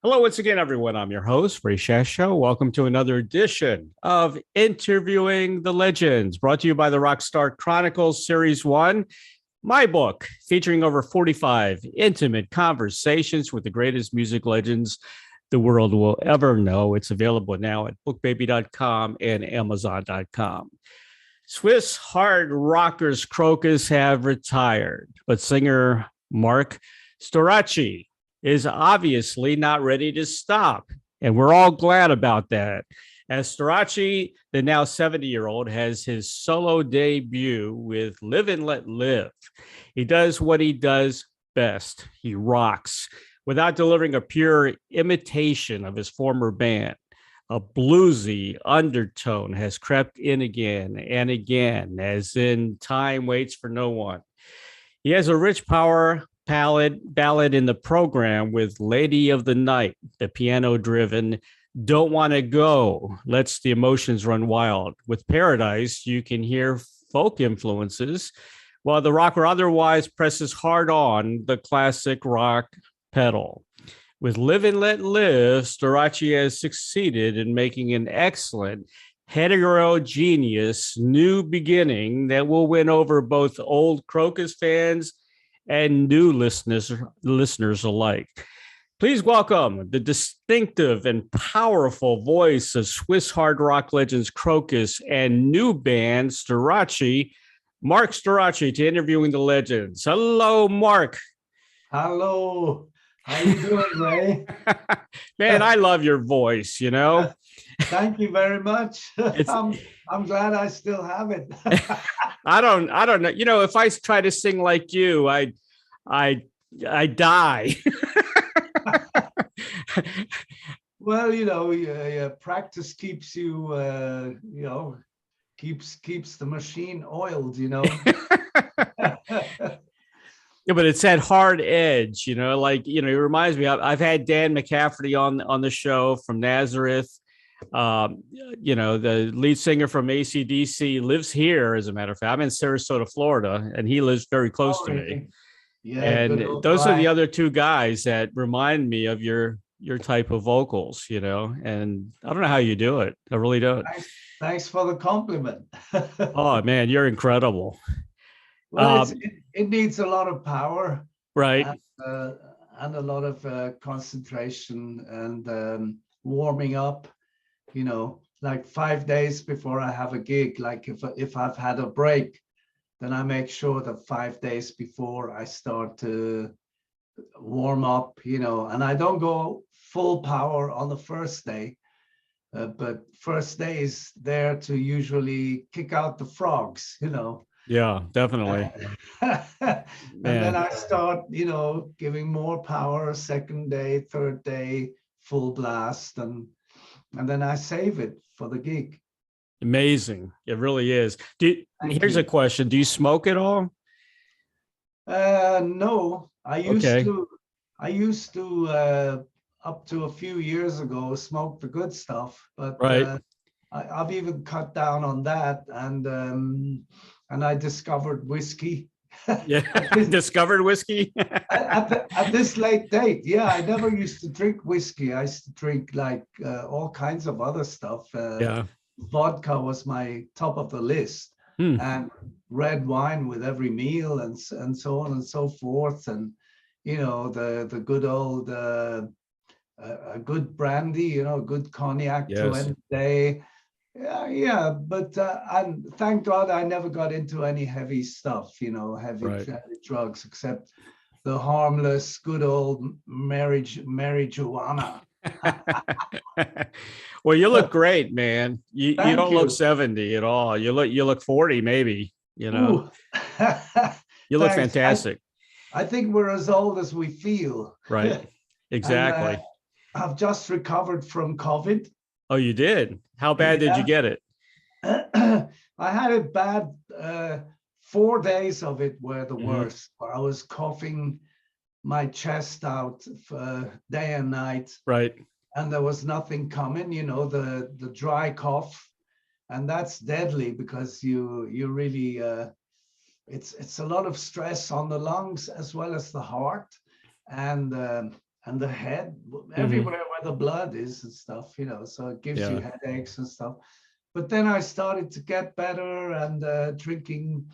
Hello, once again, everyone. I'm your host, Ray Shasho. Welcome to another edition of Interviewing the Legends, brought to you by the Rockstar Chronicles Series 1, my book, featuring over 45 intimate conversations with the greatest music legends the world will ever know. It's available now at bookbaby.com and amazon.com. Swiss hard rockers Krokus have retired, but singer Marc Storace is obviously not ready to stop. And we're all glad about that. As Storace, the now 70-year-old, has his solo debut with Live and Let Live. He does what he does best. He rocks without delivering a pure imitation of his former band. A bluesy undertone has crept in again and again, as in Time Waits for No One. He has a rich power ballad in the program with Lady of the Night, the piano-driven Don't Want to Go lets the emotions run wild. With Paradise, you can hear folk influences, while the rocker otherwise presses hard on the classic rock pedal. With Live and Let Live, Storace has succeeded in making an excellent heterogeneous new beginning that will win over both old Krokus fans and new listeners alike. Please welcome the distinctive and powerful voice of Swiss hard rock legends Krokus and new band Storache, Marc Storace, to Interviewing the Legends. Hello, Marc. Hello. How you doing, Ray? Man, I love your voice, you know. Thank you very much. I'm glad I still have it. I don't know. You know, if I try to sing like you, I die. Well, practice keeps you, keeps the machine oiled, Yeah, but it's that hard edge, it reminds me, I've had Dan McCafferty on the show from Nazareth. The lead singer from AC/DC lives here, as a matter of fact. I'm in Sarasota, Florida, and he lives very close to me. Yeah, and those are the other two guys that remind me of your type of vocals, and I don't know how you do it. I really don't. Thanks for the compliment. Oh, man, you're incredible. Well, it needs a lot of power, right, and a lot of concentration and warming up. Like 5 days before I have a gig. Like if I've had a break, then I make sure that 5 days before I start to warm up. And I don't go full power on the first day, but first day is there to usually kick out the frogs. Yeah, definitely. And then I start, giving more power, second day, third day, full blast, and then I save it for the gig. Amazing. It really is. Here's a question. Do you smoke at all? No, I used to up to a few years ago, smoke the good stuff, but right. I've even cut down on that, and I discovered whiskey. Yeah, discovered whiskey at this late date. Yeah, I never used to drink whiskey. I used to drink like all kinds of other stuff. Yeah, vodka was my top of the list, and red wine with every meal, and so on and so forth. And the good old a good brandy, good cognac to end the day. Yeah, but and thank God I never got into any heavy stuff, heavy drugs, except the harmless, good old marijuana. Well, you look great, man. You don't look 70 at all. You look 40, maybe. You look fantastic. I think we're as old as we feel. Right. Exactly. And, I've just recovered from COVID. Oh, you did? How bad did you get it? I had it bad. 4 days of it were the worst. I was coughing my chest out for day and night. Right. And there was nothing coming, the dry cough. And that's deadly because you really, it's a lot of stress on the lungs as well as the heart. And and the head, everywhere where the blood is and stuff, so it gives you headaches and stuff. But then I started to get better, and drinking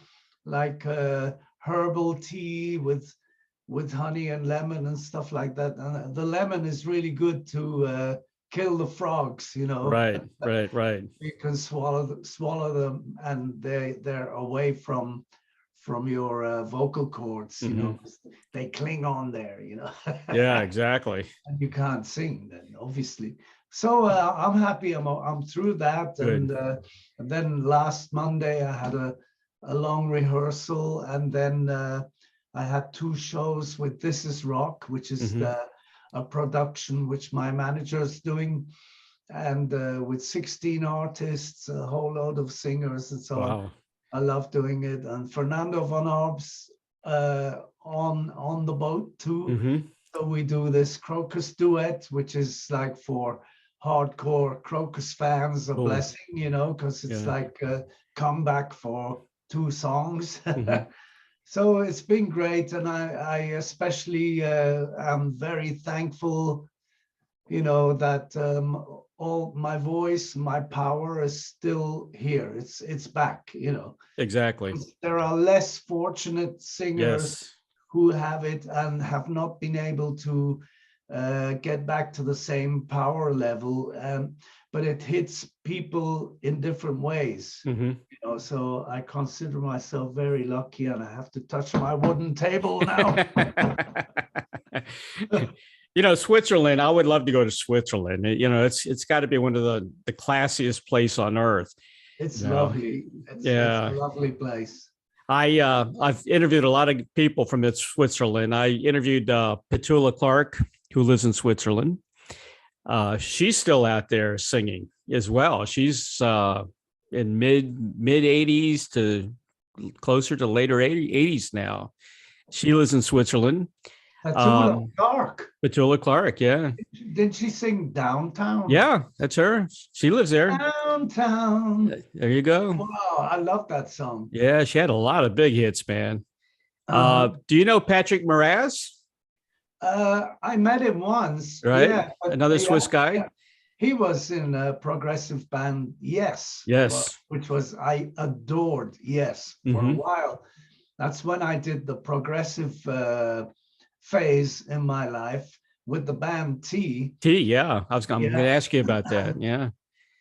like herbal tea with honey and lemon and stuff like that. And the lemon is really good to kill the frogs, Right. You can swallow them, and they're away from your vocal cords, they cling on there, Yeah, exactly. and you can't sing then, obviously. So I'm happy I'm through that. And then last Monday I had a long rehearsal, and then I had 2 shows with This Is Rock, which is a production which my manager is doing, and with 16 artists, a whole load of singers and so on. I love doing it. And Fernando von Arb's on the boat too. So we do this Krokus duet, which is like for hardcore Krokus fans, a blessing, because it's like a comeback for 2 songs. So it's been great. And I especially am very thankful, that all my voice, my power is still here. It's back, Exactly. There are less fortunate singers who have it and have not been able to get back to the same power level. But it hits people in different ways. So I consider myself very lucky, and I have to touch my wooden table now. Switzerland, I would love to go to Switzerland. It's got to be one of the classiest place on earth. It's lovely. It's a lovely place. I've interviewed a lot of people from Switzerland. I interviewed Petula Clark, who lives in Switzerland. She's still out there singing as well. She's in mid 80s to closer to later 80s now. She lives in Switzerland. Petula Clark, yeah. Did she sing Downtown? Yeah, that's her. She lives there. Downtown. There you go. Wow, I love that song. Yeah, she had a lot of big hits, man. Do you know Patrick Moraz? I met him once. Right. Yeah, another Swiss guy. Yeah. He was in a progressive band, Yes. which was I adored. Yes, for a while. That's when I did the progressive phase in my life with the band T. Yeah. I'm going to ask you about that. Yeah.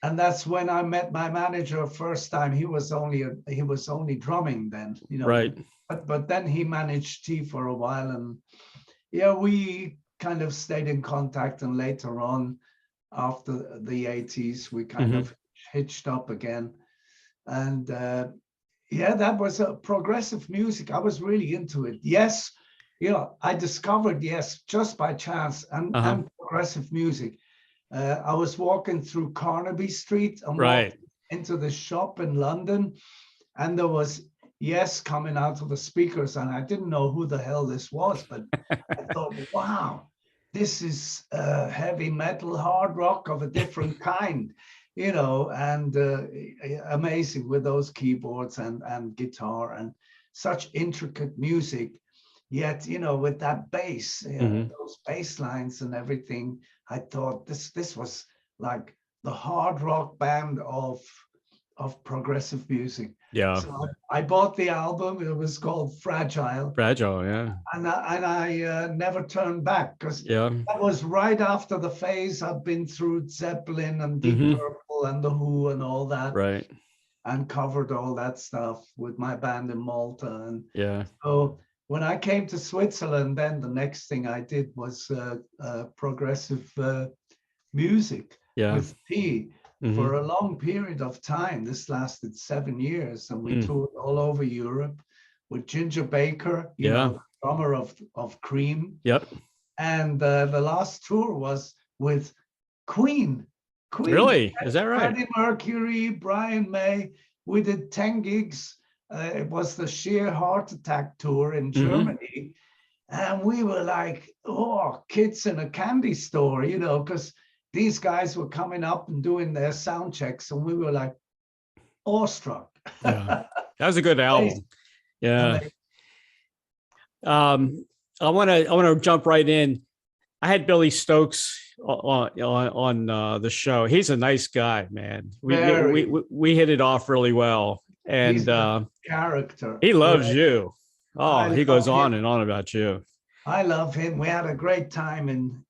And that's when I met my manager first time. He was only drumming then, Right. But then he managed T for a while, and we kind of stayed in contact. And later on, after the 80s, we kind of hitched up again. And that was a progressive music. I was really into it. Yes. I discovered, just by chance, and progressive music. I was walking through Carnaby Street and walked into the shop in London, and there was coming out of the speakers, and I didn't know who the hell this was, but I thought, wow, this is heavy metal, hard rock of a different kind, and amazing with those keyboards and guitar and such intricate music. Yet, with that bass, those bass lines and everything, I thought this was like the hard rock band of progressive music. Yeah. So I bought the album. It was called Fragile. Yeah. And I never turned back, because that was right after the phase I'd been through, Zeppelin and Deep Purple and The Who and all that. Right. And covered all that stuff with my band in Malta. And so when I came to Switzerland, then the next thing I did was progressive music with T for a long period of time. This lasted 7 years, and we toured all over Europe with Ginger Baker, the drummer of Cream. Yep. And the last tour was with Queen. Really? Is that right? Freddie Mercury, Brian May. We did 10 gigs. It was the Sheer Heart Attack tour in Germany. And we were like, kids in a candy store, because these guys were coming up and doing their sound checks, and we were like awestruck. That was a good album. Yeah. I want to jump right in. I had Billy Stokes on the show. He's a nice guy, man. We hit it off really well, He's and a character. he loves Great. you. Oh, I he goes love on him. and on about you. I love him. We had a great time in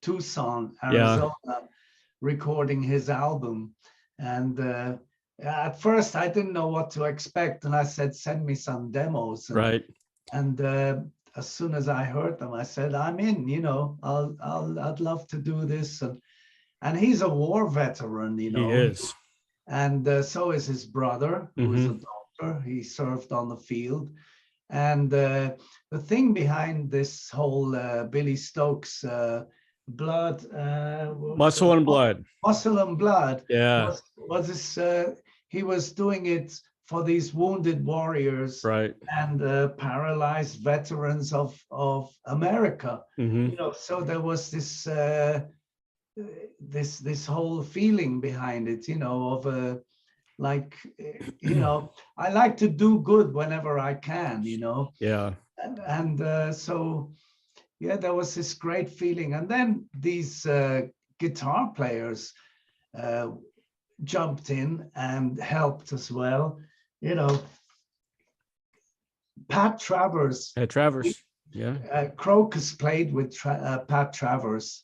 Tucson, Yeah, Arizona, recording his album. And at first, I didn't know what to expect, and I said, "Send me some demos." right. And as soon as I heard them, I said, "I'm in. You know, I'd love to do this." And he's a war veteran, you He know, is. and so is his brother, who is a doctor. He served on the field. And the thing behind this whole Billy Stokes blood, Muscle and Blood. Muscle and Blood, Yeah, was this, he was doing it for these wounded warriors right. and paralyzed veterans of America. You know, so there was this this whole feeling behind it, you know, of a like, you know, I like to do good whenever I can, you know. Yeah. And so yeah, there was this great feeling. And then these guitar players jumped in and helped as well, you know. Pat Travers. At Travers. Yeah. Krokus played with Pat Travers.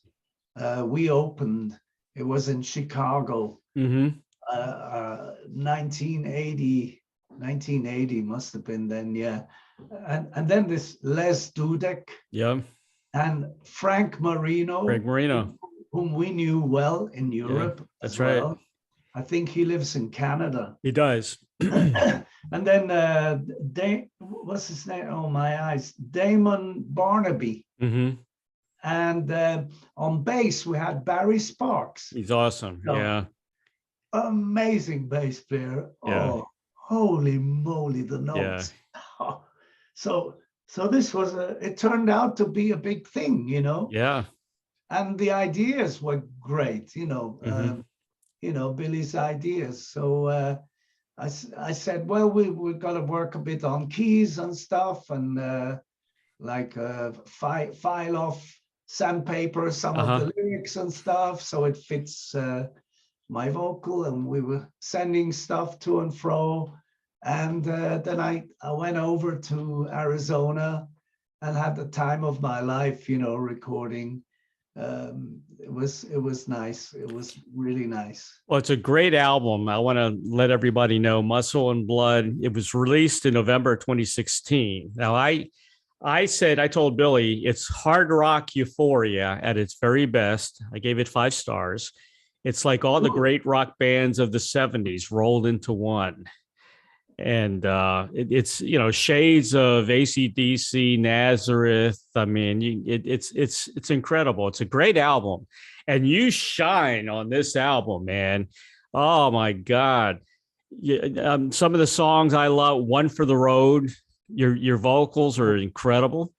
We opened, it was in Chicago. 1980 must have been then, yeah. And then this Les Dudek, Yeah. and Frank Marino, whom we knew well in Europe, that's as well. right. I think he lives in Canada. He does. And then what's his name? Oh, my eyes. Damon Barnaby. And on bass, we had Barry Sparks. He's awesome. Yeah. Amazing bass player. Yeah. Oh, holy moly, the notes. Yeah. So this was it turned out to be a big thing, you know. Yeah. And the ideas were great, you know. You know, Billy's ideas. So I said, well, we've got to work a bit on keys and stuff, and like file off sandpaper some of the lyrics and stuff, so it fits my vocal. And we were sending stuff to and fro. And then I went over to Arizona and had the time of my life, you know, recording. It was nice. It was really nice. Well, it's a great album. I want to let everybody know Muscle and Blood. It was released in November 2016. Now, I told Billy, it's hard rock euphoria at its very best. I gave it 5 stars. It's like all the great rock bands of the 70s rolled into one. And it's, you know, shades of AC/DC, Nazareth. I mean, it's incredible. It's a great album, and you shine on this album, man. Oh my God! Some of the songs I love. One for the Road. Your vocals are incredible.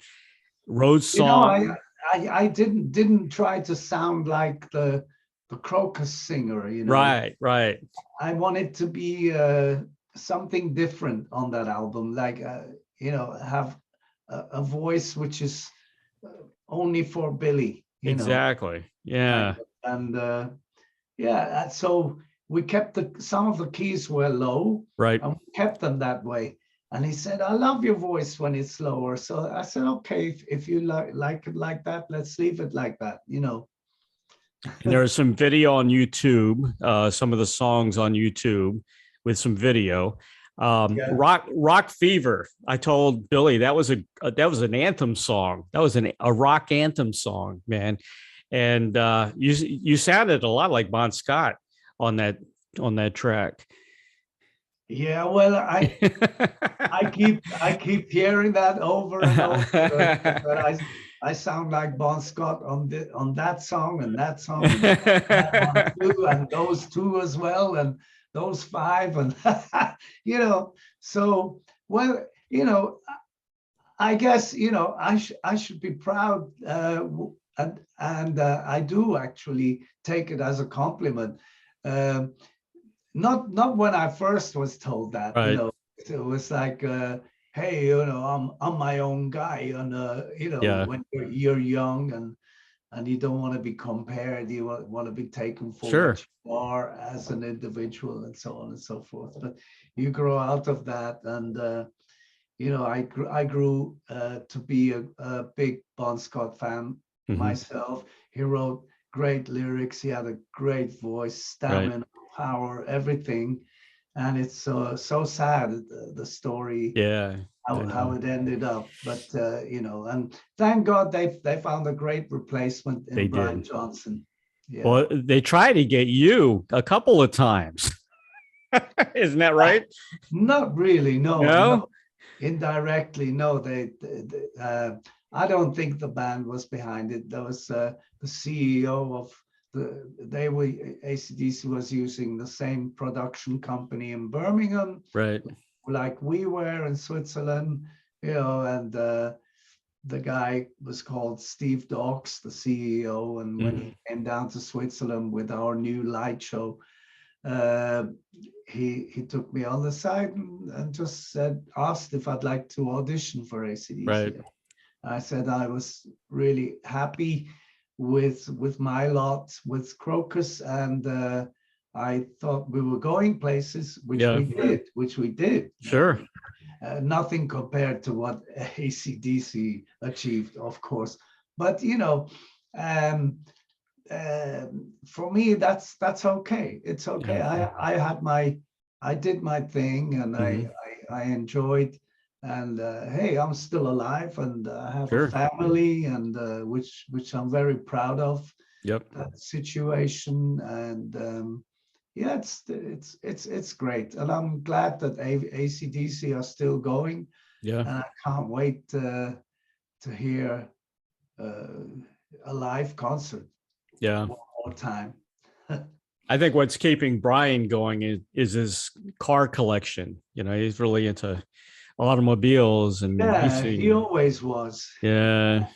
Road Song. You know, I didn't try to sound like the Krokus singer. You know, right. I wanted to be something different on that album, like you know, have a voice which is only for Billy, you exactly. know. Yeah. And yeah, so we kept some of the keys were low, right, and we kept them that way. And he said, I love your voice when it's lower. So I said, okay, if you like it like that, let's leave it like that, you know. And there's some video on YouTube, some of the songs on YouTube with some video. Rock Fever. I told Billy that was an anthem song. That was a rock anthem song, man. And you sounded a lot like Bon Scott on that track. Yeah, well, I keep hearing that over and over. That I sound like Bon Scott on that song and that song, and that one too, and those 2 as well, and those 5, and you know. So, well, you know, I guess, you know, I should be proud, and I do actually take it as a compliment. Not when I first was told that, right. You know, it was like, hey, you know, I'm my own guy, and you know, when you're young, and you don't want to be compared. You want to be taken for Sure. what you are as an individual, and so on and so forth. But you grow out of that, and I grew to be a big Bon Scott fan myself. He wrote great lyrics. He had a great voice, stamina, power, everything. And it's so sad, the story, how it ended up. But and thank God they found a great replacement in Brian Johnson. Yeah. Well, they tried to get you a couple of times. Isn't that right? Not really, no. No? Indirectly, no. They I don't think the band was behind it. There was the CEO of AC/DC was using the same production company in Birmingham, right? Like we were in Switzerland, and the guy was called Steve Dawkes, the CEO, and when he came down to Switzerland with our new light show, he took me on the side and just asked if I'd like to audition for AC/DC. Right. I said I was really happy with my lot with Krokus, and I thought we were going places, which we did. Sure. Nothing compared to what AC/DC achieved, of course. But for me, that's okay. It's okay. Yeah. I did my thing, and I enjoyed. And hey, I'm still alive, and I have a family, and which I'm very proud of. Yep. That situation, and yeah, it's great, and I'm glad that AC/DC are still going. Yeah. And I can't wait to hear a live concert. Yeah. One more time. I think what's keeping Brian going is his car collection. He's really into automobiles, and he always was. Yeah.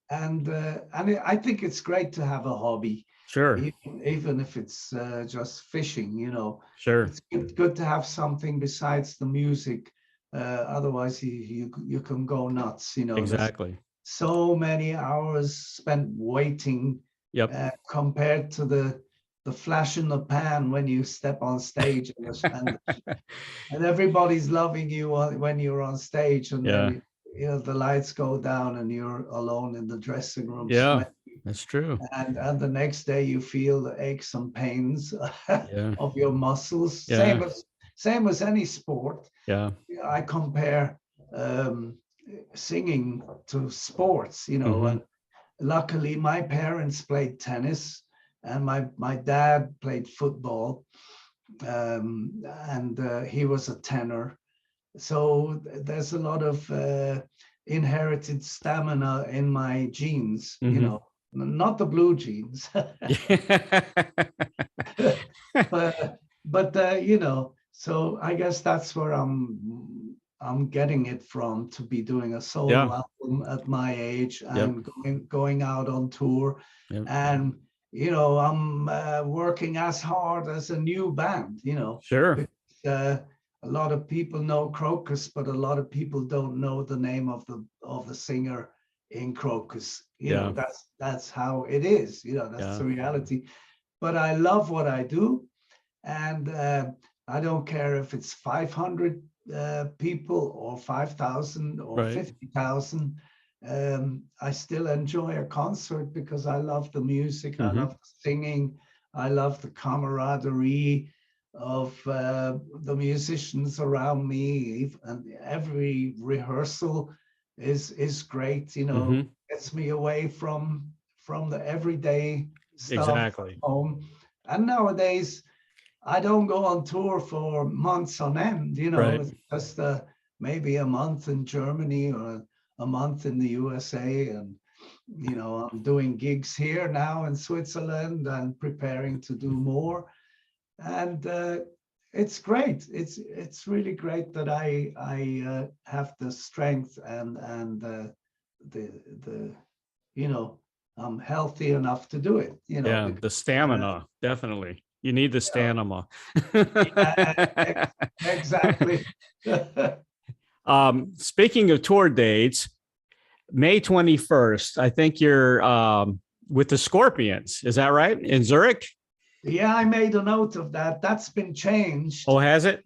And I think it's great to have a hobby. Sure. Even if it's just fishing, Sure. It's good to have something besides the music. Otherwise, you can go nuts. Exactly. There's so many hours spent waiting. Yep. Compared to the flash in the pan when you step on stage, and everybody's loving you when you're on stage, and then the lights go down and you're alone in the dressing room. Yeah, that's true. And the next day you feel the aches and pains of your muscles. Same as any sport. Yeah. I compare singing to sports, and luckily my parents played tennis, and my dad played football, and he was a tenor. So there's a lot of inherited stamina in my genes, not the blue genes. but so I guess that's where I'm getting it from, to be doing a solo album at my age, and going out on tour. And I'm working as hard as a new band, Sure. A lot of people know Krokus, but a lot of people don't know the name of the singer in Krokus. That's how it is. That's the reality. But I love what I do, and I don't care if it's 500 people or 5,000 or 50,000. I still enjoy a concert because I love the music. I love the singing. I love the camaraderie of the musicians around me, and every rehearsal is great. Gets me away from the everyday stuff at home. And nowadays I don't go on tour for months on end. It's just maybe a month in Germany or a month in the USA, and I'm doing gigs here now in Switzerland and preparing to do more. And it's great. It's really great that I have the strength and the I'm healthy enough to do it. The stamina, definitely. You need the stamina. Exactly. Speaking of tour dates, May 21st, I think you're with the Scorpions. Is that right? In Zurich? Yeah, I made a note of that. That's been changed. Oh, has it?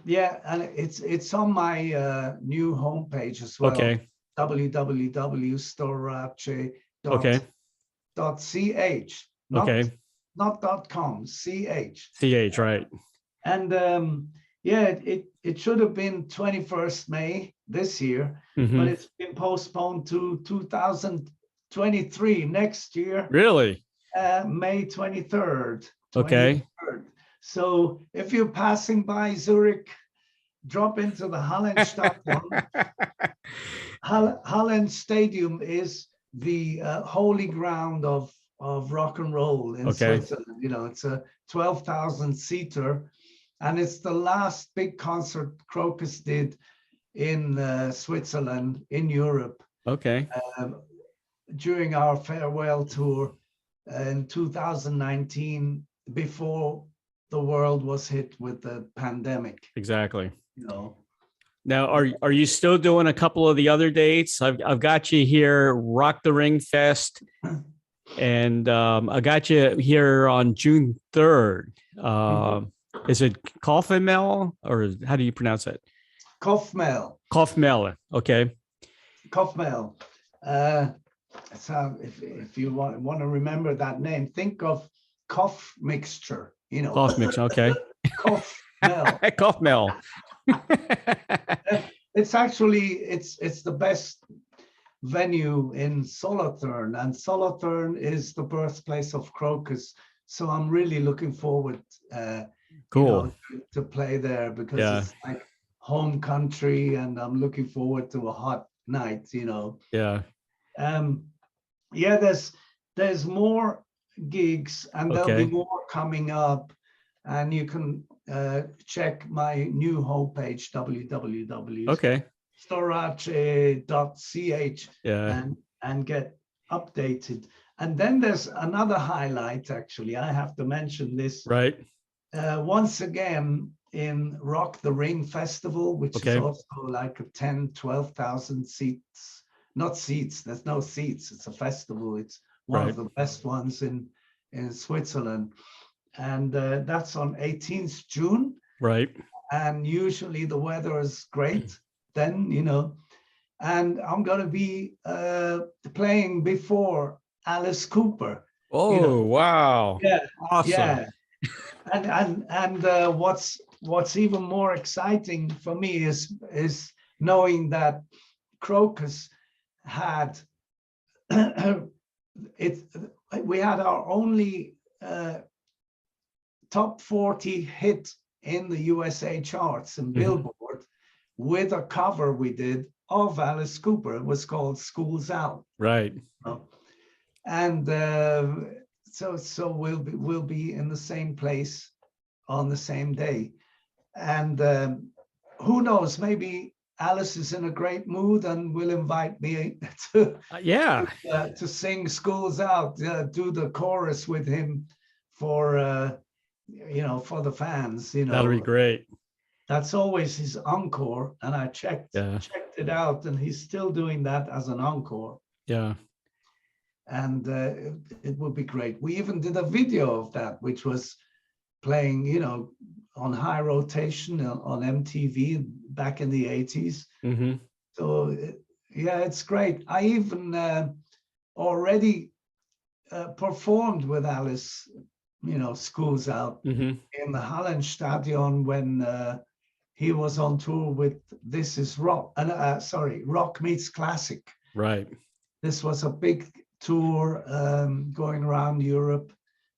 Yeah, and it's on my new homepage as well. Okay. www.storache.ch. Okay. Not Okay. .com, ch. CH, right. And yeah, it should have been 21st May this year, but it's been postponed to 2023 next year. Really? May 23rd. Okay. So if you're passing by Zurich, drop into the Hallenstadion. Hallen Stadium is the holy ground of rock and roll in Switzerland. You know, it's a 12,000 seater, and it's the last big concert Krokus did in Switzerland, in Europe. Okay. During our farewell tour in 2019, before the world was hit with the pandemic. Exactly. You know. Now, are you still doing a couple of the other dates? I've got you here, Rock the Ring Fest, and I got you here on June 3rd. Is it Kaufmel, or how do you pronounce it? Kaufmel. Kaufmel. Okay. Kaufmel. So if you want to remember that name, think of cough mixture. You know. Cough mixture. Okay. Kaufmel. Kaufmel. It's actually it's the best venue in Solothurn, and Solothurn is the birthplace of Krokus. So I'm really looking forward cool. to play there, because it's like home country, and I'm looking forward to a hot night, you know. Yeah. Yeah, there's more gigs, and there'll be more coming up, and you can check my new homepage, www.storache.ch, and get updated. And then there's another highlight, actually. I have to mention this. Right. Once again, in Rock the Ring Festival, which is also like a 12,000 seats. Not seats, there's no seats. It's a festival. It's one of the best ones in Switzerland. And that's on 18th June. Right. And usually the weather is great then, you know. And I'm going to be playing before Alice Cooper. Oh, you know. Wow. Yeah. Awesome. Yeah. And what's even more exciting for me is knowing that Krokus had we had our only top 40 hit in the USA charts and Billboard with a cover we did of Alice Cooper. It was called School's Out. Right. And so we'll be in the same place on the same day. And who knows, maybe Alice is in a great mood and will invite me to to sing School's Out, do the chorus with him for for the fans. You know, that'll be great. That's always his encore, and I checked it out, and he's still doing that as an encore. Yeah. And it would be great. We even did a video of that, which was playing, you know, on high rotation on MTV back in the 80s. So yeah, it's great. I even already performed with Alice, you know, School's Out in the Hallenstadion when he was on tour with This Is Rock, Rock Meets Classic. Right. This was a big tour going around Europe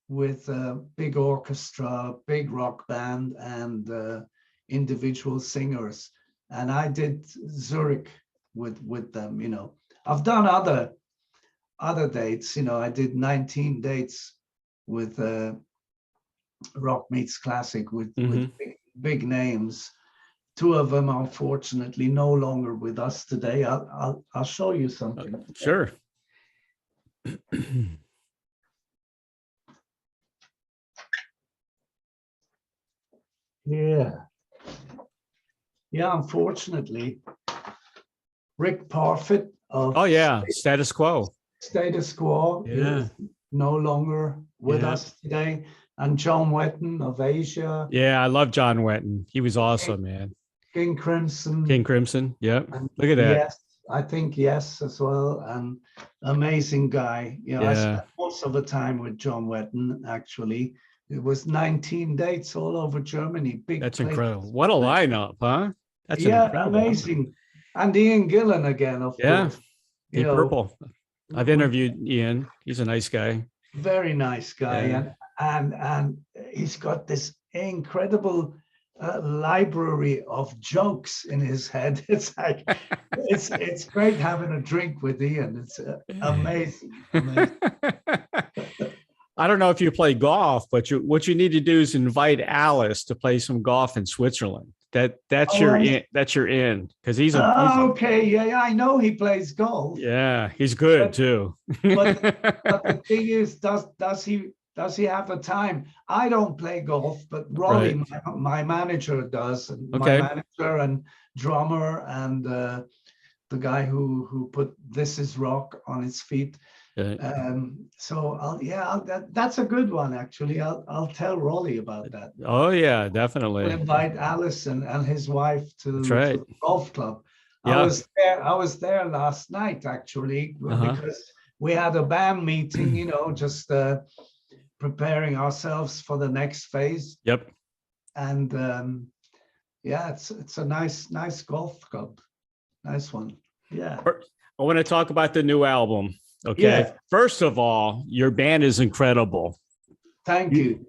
with a big orchestra, big rock band, and individual singers. And I did Zurich with them. You know, I've done other dates. You know, I did 19 dates with Rock Meets Classic with big names. Two of them, unfortunately, no longer with us today. I'll show you something. Sure. Yeah, unfortunately, Rick Parfitt of Status Quo. Status Quo is no longer with us today. And John Wetton of Asia. Yeah, I love John Wetton. He was awesome, man. King Crimson. King Crimson. Yep. And look at that. Yes, I think yes as well. And amazing guy. You know, I spent most of the time with John Wetton, actually. It was 19 dates all over Germany. That's incredible. What a lineup, huh? That's amazing. And Ian Gillan again, of course. Deep Purple. I've interviewed Ian. He's a nice guy. Very nice guy. And he's got this incredible library of jokes in his head. It's like it's great having a drink with Ian. It's amazing. I don't know if you play golf, but what you need to do is invite Alice to play some golf in Switzerland. That's your in because he's okay. Yeah, I know he plays golf. Yeah, he's good too. but the thing is, does he have the time? I don't play golf, but Rolly, my manager, does. And my manager and drummer and the guy who put This Is Rock on its feet. So that's a good one, actually. I'll tell Rolly about that. Oh yeah, definitely. We'll invite Alice and his wife to the golf club. I was there last night, actually, because we had a band meeting, you know, just preparing ourselves for the next phase. Yep. And it's a nice golf club. Nice one. Yeah. I want to talk about the new album. Okay. Yeah. First of all, your band is incredible. Thank you.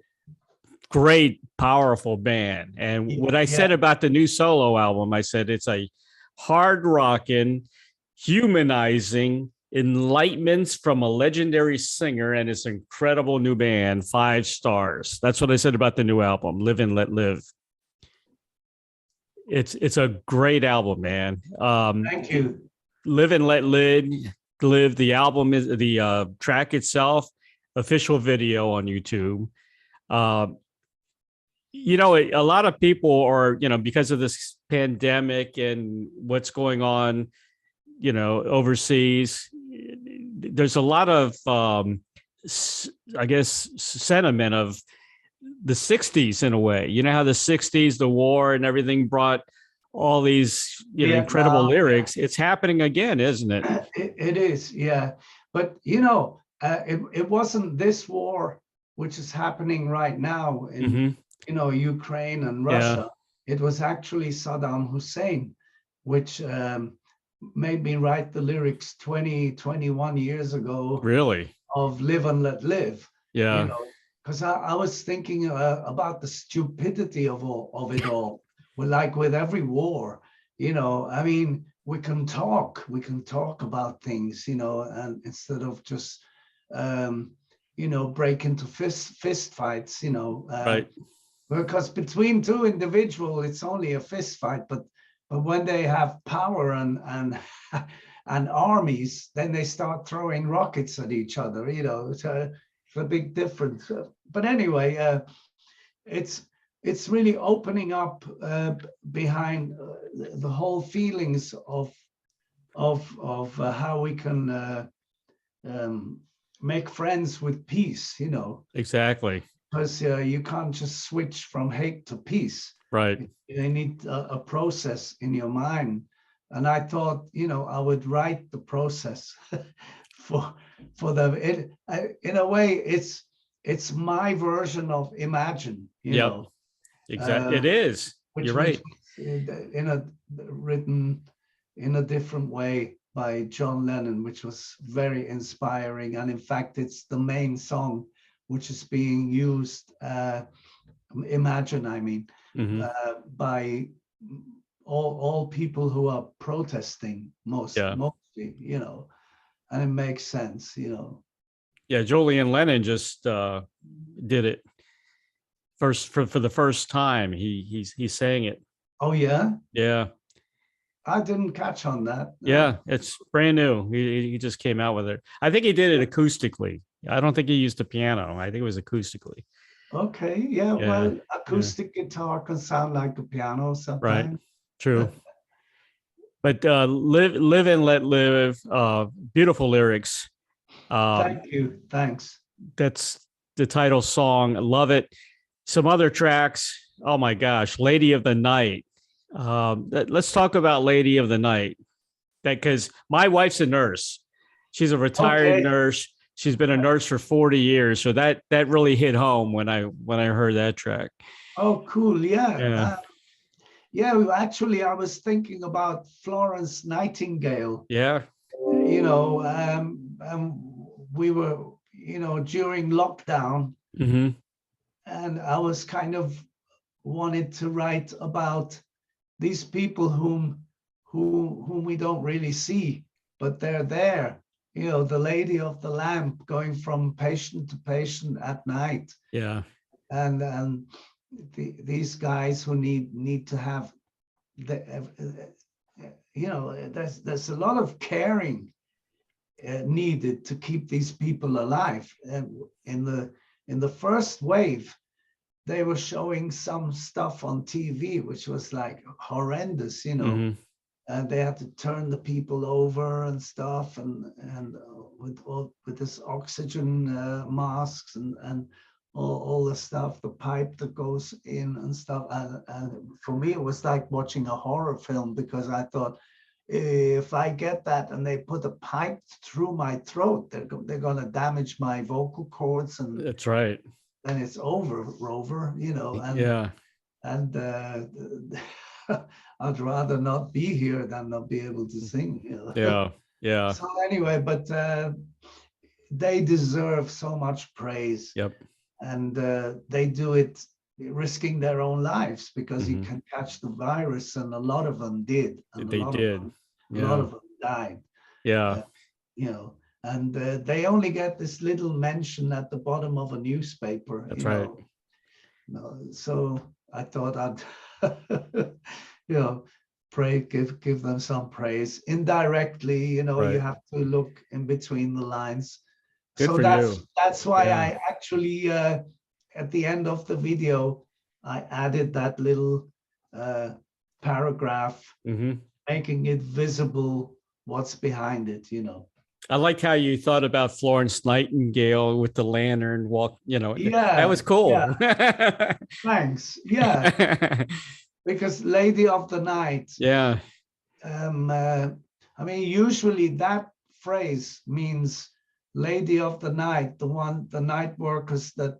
Great, powerful band. And what I said about the new solo album, I said it's a hard rocking, humanizing enlightenments from a legendary singer and his incredible new band, 5 stars. That's what I said about the new album, Live and Let Live. It's a great album, man. Thank you. Live and Let Live. The album is the track itself, official video on YouTube. You know, a lot of people are, you know, because of this pandemic and what's going on, you know, overseas, there's a lot of, I guess, sentiment of the 60s in a way. You know how the 60s, the war and everything brought all these, you know, incredible lyrics. It's happening again, isn't it? It is, yeah. But, you know, it wasn't this war, which is happening right now in, you know, Ukraine and Russia. It was actually Saddam Hussein, which made me write the lyrics 21 years ago. Really? Of Live and Let Live. Yeah. You know, because I was thinking about the stupidity of it all. Well, like with every war, you know, I mean, we can talk about things, you know, and instead of just, you know, break into fist fights, you know, because between two individuals, it's only a fist fight, but when they have power and armies, then they start throwing rockets at each other, you know, so it's a big difference. But anyway, it's really opening up behind the whole feelings of how we can make friends with peace, you know. Exactly. Because you can't just switch from hate to peace. Right. You need a process in your mind. And I thought, you know, I would write the process for them. In a way, it's my version of Imagine, you know. Exactly. It is. You're right. Written in a different way by John Lennon, which was very inspiring. And in fact, it's the main song which is being used, Imagine, I mean, by all people who are protesting mostly, you know, and it makes sense, you know. Yeah, Julian Lennon just did it for the first time. He's saying it. Oh yeah? Yeah. I didn't catch on that. No. Yeah, it's brand new. He just came out with it. I think he did it acoustically. I don't think he used a piano. I think it was acoustically. Okay, yeah. Well, acoustic guitar can sound like a piano sometimes. Right, true. But live and let live, beautiful lyrics. Thank you. Thanks. That's the title song. I love it. Some other tracks. Oh my gosh, Lady of the Night. Let's talk about Lady of the Night. That because my wife's a nurse. She's a retired Okay. nurse. She's been a nurse for 40 years. So that really hit home when I heard that track. Oh, cool. Yeah. Yeah. Actually, I was thinking about Florence Nightingale. Yeah. We were, during lockdown, Mm-hmm. and I was kind of wanted to write about these people whom we don't really see, but they're there. The Lady of the Lamp going from patient to patient at night, Yeah. and these guys who need to have there's a lot of caring needed to keep these people alive. And in the first wave, they were showing some stuff on TV which was like horrendous, Mm-hmm. and they had to turn the people over and stuff, and with this oxygen masks and all the stuff, the pipe that goes in and stuff. And for me, it was like watching a horror film, because I thought, if I get that and they put a pipe through my throat, they're going to damage my vocal cords, and That's right. then it's over, Rover, and Yeah. and I'd rather not be here than not be able to sing. Yeah. Yeah. So anyway, but they deserve so much praise. Yep. And they do it risking their own lives, because you Mm-hmm. can catch the virus, and a lot of them did. And They did. a lot of them died. Yeah. And they only get this little mention at the bottom of a newspaper. That's right. So I thought I'd, give them some praise indirectly. Right. You have to look in between the lines. Good So for you. that's why Yeah. I actually, at the end of the video, I added that little paragraph, Mm-hmm. making it visible what's behind it. I like how you thought about Florence Nightingale with the lantern walk. Yeah, that was cool. Thanks. Yeah, because Lady of the Night. Yeah. Usually that phrase means Lady of the Night, the night workers that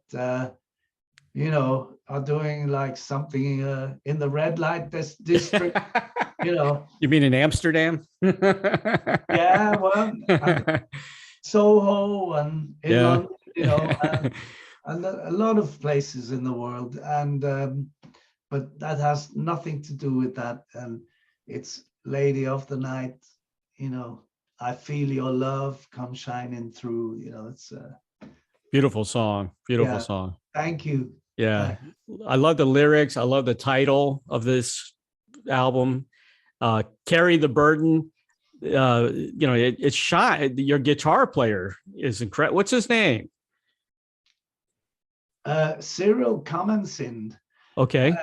are doing like something in the red light district. You mean in Amsterdam? Yeah, well, Soho and in London, and a lot of places in the world, and but that has nothing to do with that. And it's Lady of the Night. I feel your love come shining through. It's a beautiful song. Beautiful Yeah. song. Thank you. Yeah, I love the lyrics. I love the title of this album. Carry the Burden. It's shy. Your guitar player is incredible. What's his name? Cyril Comensind. Okay.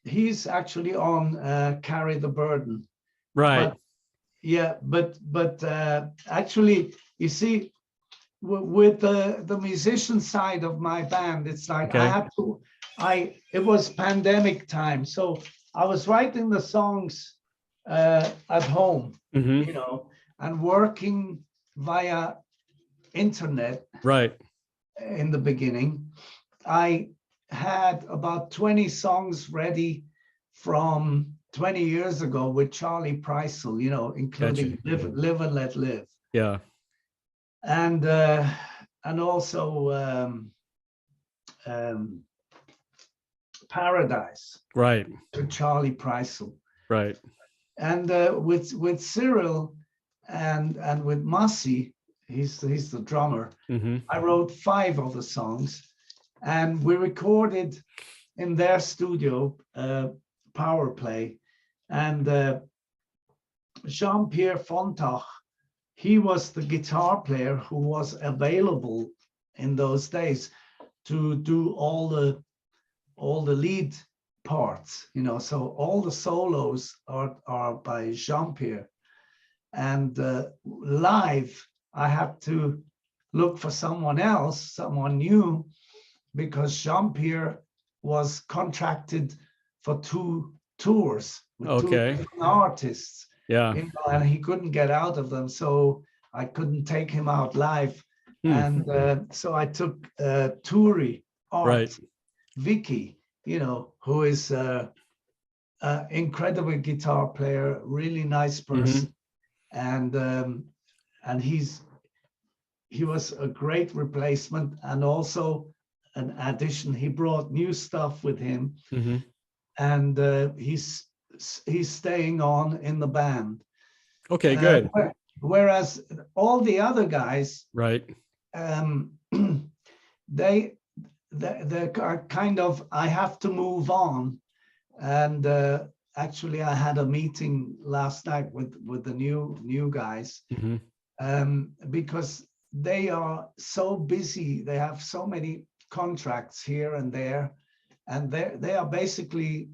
He's actually on Carry the Burden. Right. But actually, you see, with the musician side of my band, it's like Okay. it was pandemic time, so I was writing the songs at home, Mm-hmm. and working via internet. Right. In the beginning, I had about 20 songs ready from 20 years ago with Charlie Preissel, including Gotcha. Live and Let Live. Yeah. And also Paradise. Right. To Charlie Preissel. Right. And with Cyril and with Massi, he's the drummer. Mm-hmm. I wrote 5 of the songs, and we recorded in their studio, Power Play. And Jean-Pierre Fontach, he was the guitar player who was available in those days to do all the lead parts, so all the solos are by Jean-Pierre. And live, I had to look for someone else, someone new, because Jean-Pierre was contracted for 2 tours with 2 different artists. Yeah. And he couldn't get out of them, so I couldn't take him out live. And so I took Turi Art, Vicky, who is incredible guitar player, really nice person, and he was a great replacement and also an addition. He brought new stuff with him, and he's staying on in the band. Okay, good. Whereas all the other guys, they're kind of, I have to move on. And actually, I had a meeting last night with the new guys, because they are so busy. They have so many contracts here and there, and they are basically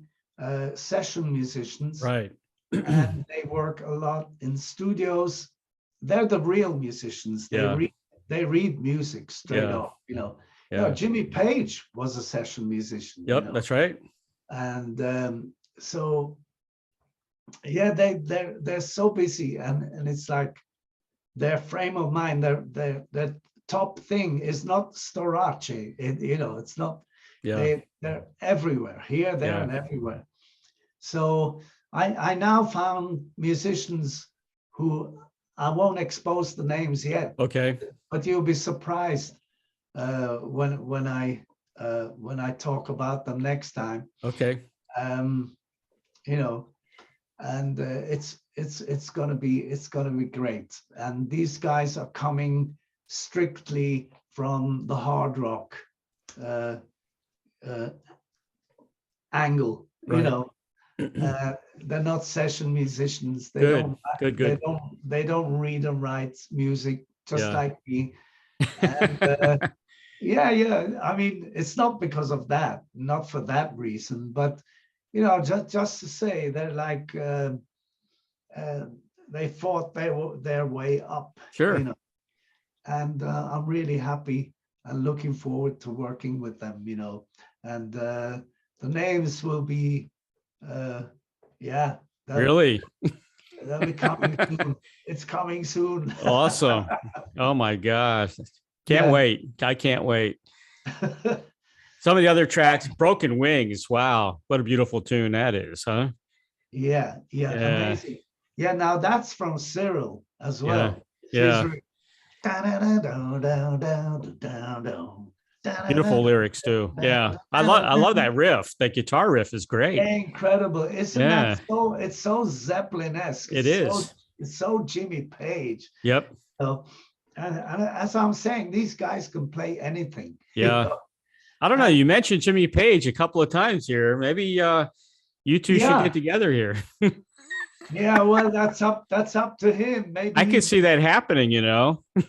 session musicians, and they work a lot in studios. They're the real musicians. They read music straight off. Jimmy Page was a session musician. That's right. And so they're so busy, and it's like their frame of mind, their top thing is not Storache. It's not. They're everywhere, here, there, and everywhere. So I now found musicians who, I won't expose the names yet. But you'll be surprised when I talk about them next time. And it's gonna be great. And these guys are coming strictly from the hard rock angle. They're not session musicians. They don't read and write music just like me. And, I mean, it's not because of that, not for that reason, but just to say, they're like they fought their way up. And I'm really happy and looking forward to working with them. And the names will be really. They'll be coming soon. It's coming soon. Awesome. Oh my gosh. Can't wait. I can't wait. Some of the other tracks, Broken Wings. Wow. What a beautiful tune that is, huh? Yeah. Amazing. Yeah, now that's from Cyril as well. Beautiful lyrics too. Yeah. I love that riff. That guitar riff is great. Incredible. Isn't that so? It's so Zeppelin-esque. It's so Jimmy Page. So, and as I'm saying, these guys can play anything. I don't know. You mentioned Jimmy Page a couple of times here. Maybe you two should get together here. Well, that's up to him. Maybe I can see that happening,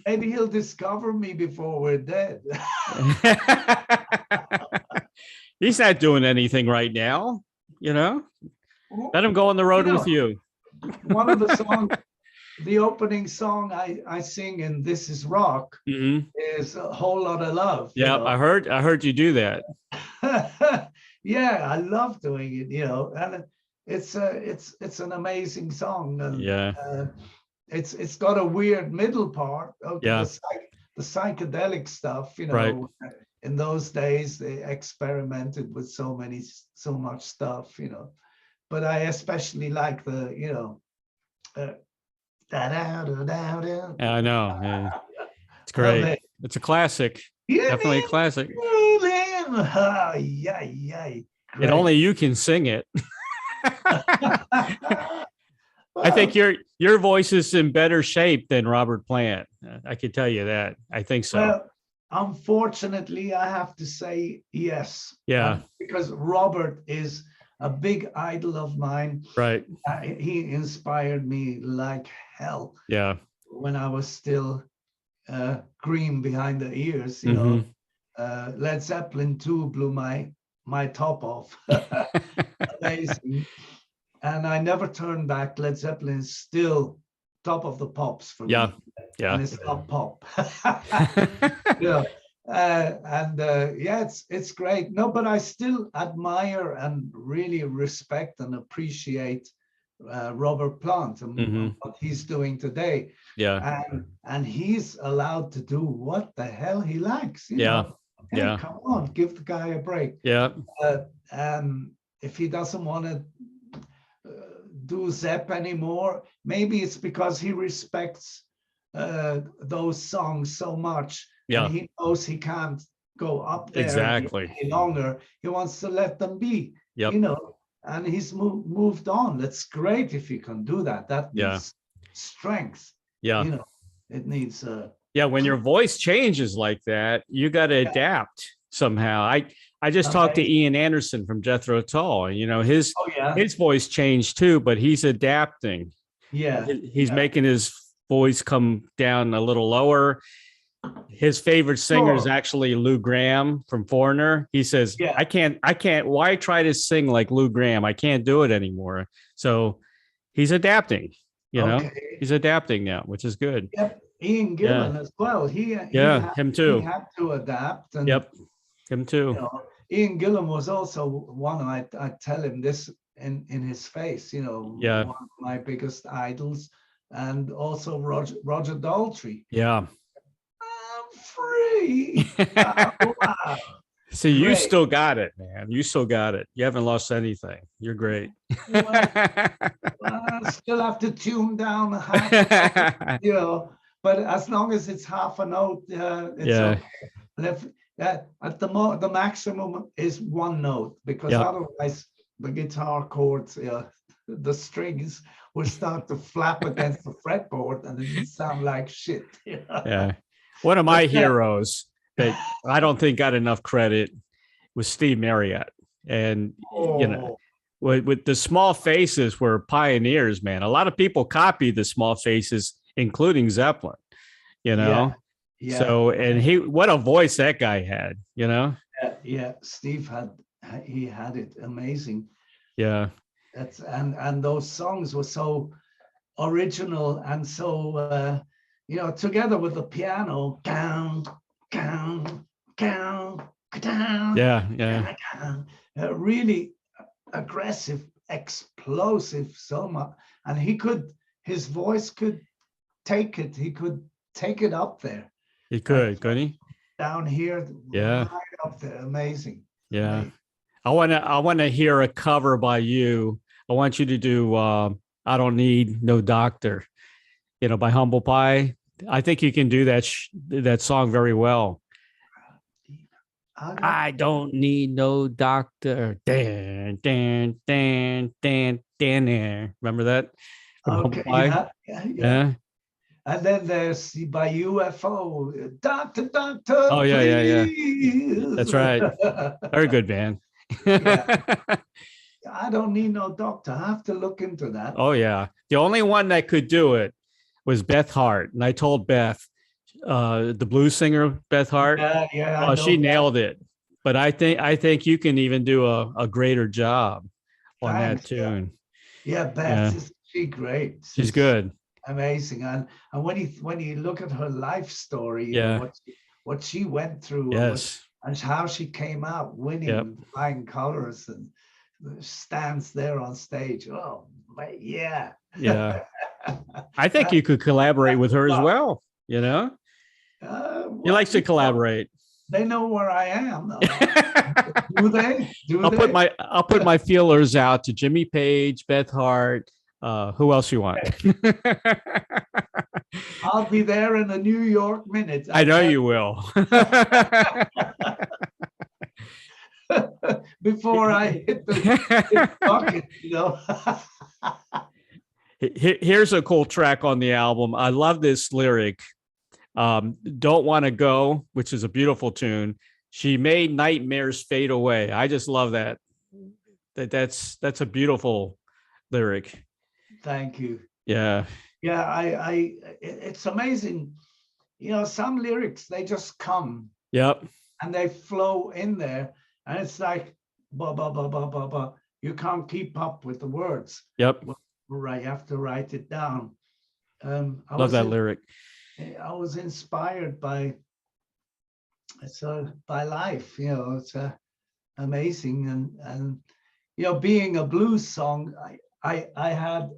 Maybe he'll discover me before we're dead. He's not doing anything right now, Let him go on the road with you. One of the songs, the opening song I sing in This Is Rock is A Whole Lot of Love. I heard you do that. I love doing it, and it's an amazing song. And, it's got a weird middle part. The psychedelic stuff, in those days they experimented with so much stuff, but I especially like the I know. It's great. It's a classic. Definitely a classic. And only you can sing it. I think your voice is in better shape than Robert Plant. I can tell you that. I think so. Well, unfortunately, I have to say yes. Because Robert is a big idol of mine. He inspired me like hell. When I was still green behind the ears, Led Zeppelin 2 blew my top off. Amazing. And I never turned back. Led Zeppelin is still top of the pops for Yeah. me. Yeah. And it's not pop. Yeah. Yeah, it's great. No, but I still admire and really respect and appreciate Robert Plant and what he's doing today. Yeah. And he's allowed to do what the hell he likes. You Yeah. know, hey, Yeah. come on, give the guy a break. Yeah. If he doesn't want to do Zepp anymore, maybe it's because he respects those songs so much, Yeah. and he knows he can't go up there Exactly. any longer. He wants to let them be, Yep. you know, and he's moved on. That's great if you can do that. That needs strength. Yeah. You know, it needs yeah, when your voice changes like that, you got to adapt somehow. I just talked to Ian Anderson from Jethro Tull. You know, his voice changed too, but he's adapting. Yeah. He's making his voice come down a little lower. His favorite singer is actually Lou Gramm from Foreigner. He says, I can't, why try to sing like Lou Gramm? I can't do it anymore. So he's adapting, you know, he's adapting now, which is good. Yep. Ian Gillan as well. Him too. He had to adapt. And, him too. You know, Ian Gillan was also one, I tell him this in his face, you know, one of my biggest idols, and also Roger Daltrey. Yeah. I'm free. Wow. See, you still got it, man. You still got it. You haven't lost anything. You're great. I still have to tune down half, you know, but as long as it's half a note, it's okay. And if at the maximum is one note, because otherwise the guitar chords, the strings will start to flap against the fretboard and it sound like shit. Yeah. One of my heroes that I don't think got enough credit was Steve Marriott. And, you know, with the Small Faces were pioneers, man. A lot of people copied the Small Faces, including Zeppelin, you know? Yeah. So, and what a voice that guy had, you know? Yeah. Steve had it amazing. Yeah. And those songs were so original and so, you know, together with the piano, down, down, down, down. Yeah. Really aggressive, explosive, so much. And his voice could take it. He could take it up there. He could, couldn't he? Down here, right up there. Amazing. Yeah. Amazing. I want to hear a cover by you. I want you to do I Don't Need No Doctor, you know, by Humble Pie. I think you can do that song very well. I don't need no doctor. Dan, dan, dan, dan, dan, dan. Remember that? Okay. Yeah. And then there's by UFO, Doctor. Oh, yeah. That's right. Very good, man. I don't need no doctor. I have to look into that. Oh, yeah. The only one that could do it was Beth Hart. And I told Beth, the blues singer, Beth Hart, she nailed it. But I think you can even do a greater job on that tune. Yeah, Beth, is she great? She's good. Amazing. And when you look at her life story, you know, what she went through, and how she came out winning, flying colors, and stands there on stage. Oh, yeah. I think you could collaborate with her as well. You know, he likes to collaborate. They know where I am. Do they? I'll put my feelers out to Jimmy Page, Beth Hart. Who else you want? I'll be there in a New York minute. I know you will. Before I hit the bucket, you know. Here's a cool track on the album. I love this lyric. Don't Want to Go, which is a beautiful tune. She made nightmares fade away. I just love that. That's a beautiful lyric. Thank you. Yeah. Yeah, it's amazing. You know, some lyrics, they just come. Yep. And they flow in there. And it's like, ba, ba, ba, ba, ba, ba. You can't keep up with the words. Yep. Right, you have to write it down. Love that lyric. I was inspired by life. It's amazing, and being a blues song, I had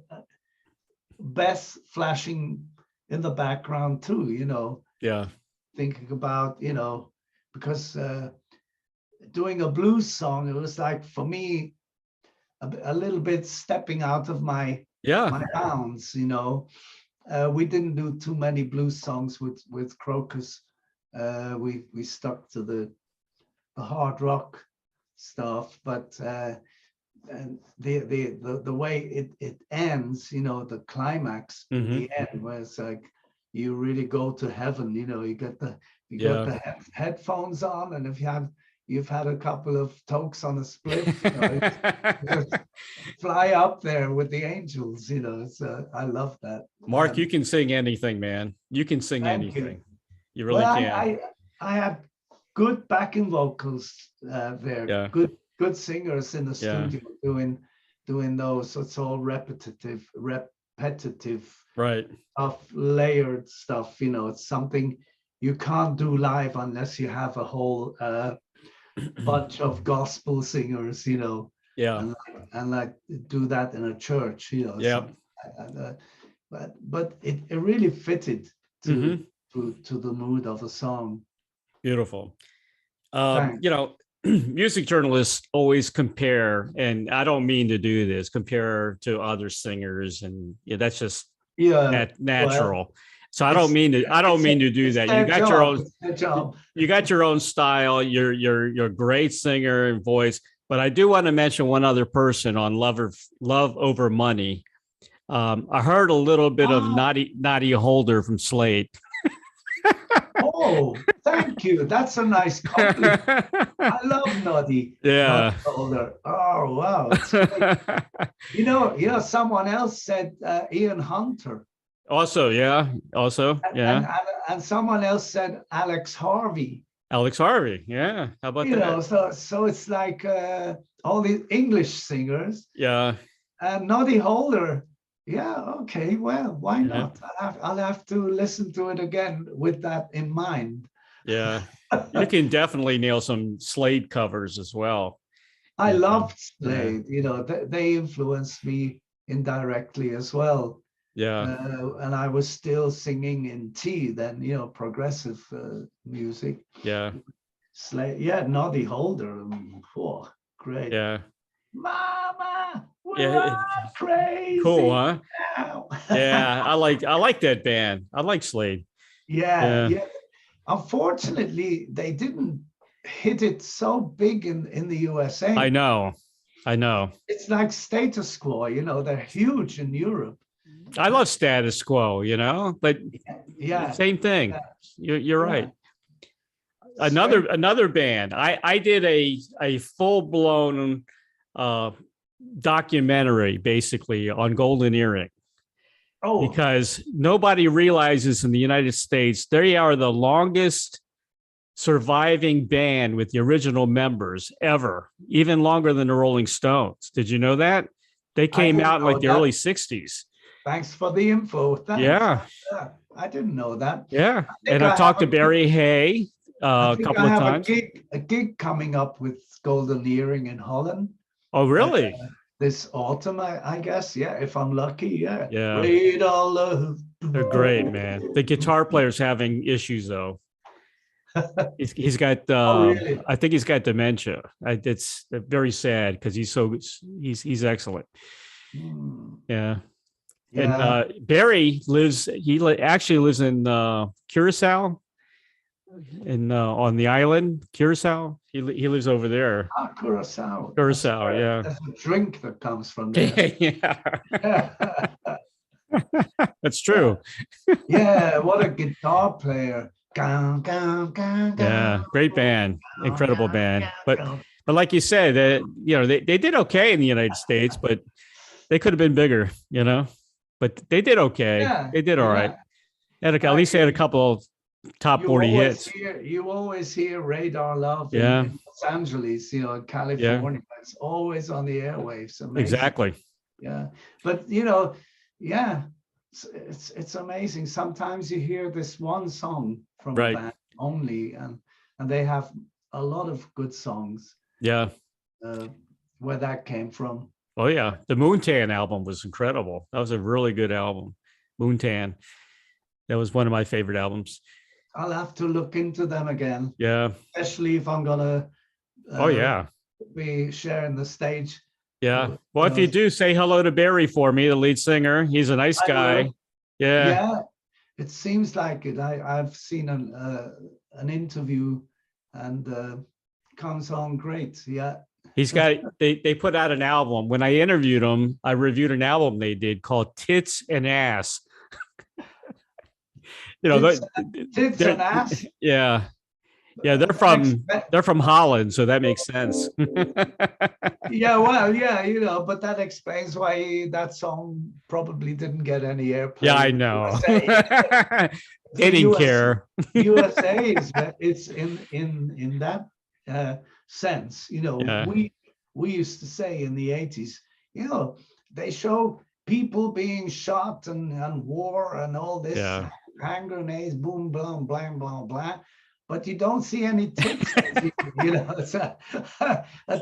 Beth flashing in the background too. Yeah. Thinking about because doing a blues song, it was like for me a little bit stepping out of my bounds. We didn't do too many blues songs with Krokus. We stuck to the hard rock stuff, but and the way it ends, the climax, the end, where it's like you really go to heaven. You got the headphones on, and if you've had a couple of tokes on a spliff, you just fly up there with the angels. I love that. Mark, you can sing anything, man. You can sing anything. You really can. I had good backing vocals there. Yeah. Good singers in the studio doing those. So it's all repetitive, right? Of layered stuff. It's something you can't do live unless you have a whole bunch of gospel singers. Yeah. And like do that in a church. Yeah. But it really fitted to the mood of a song. Beautiful. Music journalists always compare, and I don't mean to do this, compare to other singers, and that's just natural. Well, so I don't mean to do that. You got your own you got your own style. You're a great singer and voice, but I do want to mention one other person on Love Over Money. I heard a little bit of Naughty Holder from Slade. Oh, thank you. That's a nice compliment. I love Naughty. Yeah. Naughty Holder. Oh, wow. Someone else said Ian Hunter. Also, yeah. And someone else said Alex Harvey. Alex Harvey, yeah. How about that? So it's like all the English singers. Yeah. And Naughty Holder. Yeah, okay, well, why not? I'll have to listen to it again with that in mind. Yeah, you can definitely nail some Slade covers as well. I loved Slade. They influenced me indirectly as well. Yeah. And I was still singing in T then, progressive music. Yeah. Slade, Naughty Holder. Oh, great. Yeah. Mama, we're crazy. Cool, huh? Yeah, I like that band. I like Slade. Yeah. Unfortunately, they didn't hit it so big in the USA. I know. It's like Status Quo, they're huge in Europe. I love Status Quo, but same thing. You're right. Another band. I did a full-blown documentary basically on Golden Earring. Oh, because nobody realizes in the United States they are the longest surviving band with the original members ever, even longer than the Rolling Stones. Did you know that? They came out in like the early 60s. Thanks for the info. Thanks. Yeah. I didn't know that. Yeah. And I talked to Barry Hay a couple of times. A gig coming up with Golden Earring in Holland. Oh, really? This autumn, I guess. Yeah, if I'm lucky. Yeah. Yeah. Radar Love. They're great, man. The guitar player's having issues though. He's got really? I think he's got dementia. It's very sad because he's excellent. Yeah. And Barry actually lives in Curacao, on the island Curacao. He lives over there. Curacao. Yeah. That's a drink that comes from there. Yeah. That's true. Yeah, what a guitar player. Yeah, great band, incredible band. But like you said, they did okay in the United States, but they could have been bigger, But they did okay. Yeah, they did all right. At least they had a couple of top 40 hits. You always hear Radar Love in Los Angeles, in California. Yeah. It's always on the airwaves. Amazing. Exactly. Yeah. But, it's amazing. Sometimes you hear this one song from a Right. band only, and they have a lot of good songs. Yeah. Where that came from. Oh yeah, the Moontan album was incredible. That was a really good album. Moontan. That was one of my favorite albums. I'll have to look into them again. Yeah. Especially if I'm gonna Oh yeah. be sharing the stage. Yeah. Well, if you do, say hello to Barry for me, the lead singer. He's a nice guy. Yeah. Yeah. It seems like it. I've seen an interview, and comes on great. Yeah. He's got they put out an album. When I interviewed him, I reviewed an album they did called Tits and Ass. You know, Tits and Ass. Yeah. Yeah, they're from Holland, so that makes sense. Yeah, well, yeah, you know, but that explains why that song probably didn't get any airplay. Yeah, I know. They didn't care. USA it's in that sense, you know. Yeah. We used to say in the 80s, you know, they show people being shot and war and all this, Yeah. hand grenades, boom, blah, blah, blah, blah. But you don't see any tits. You know, it's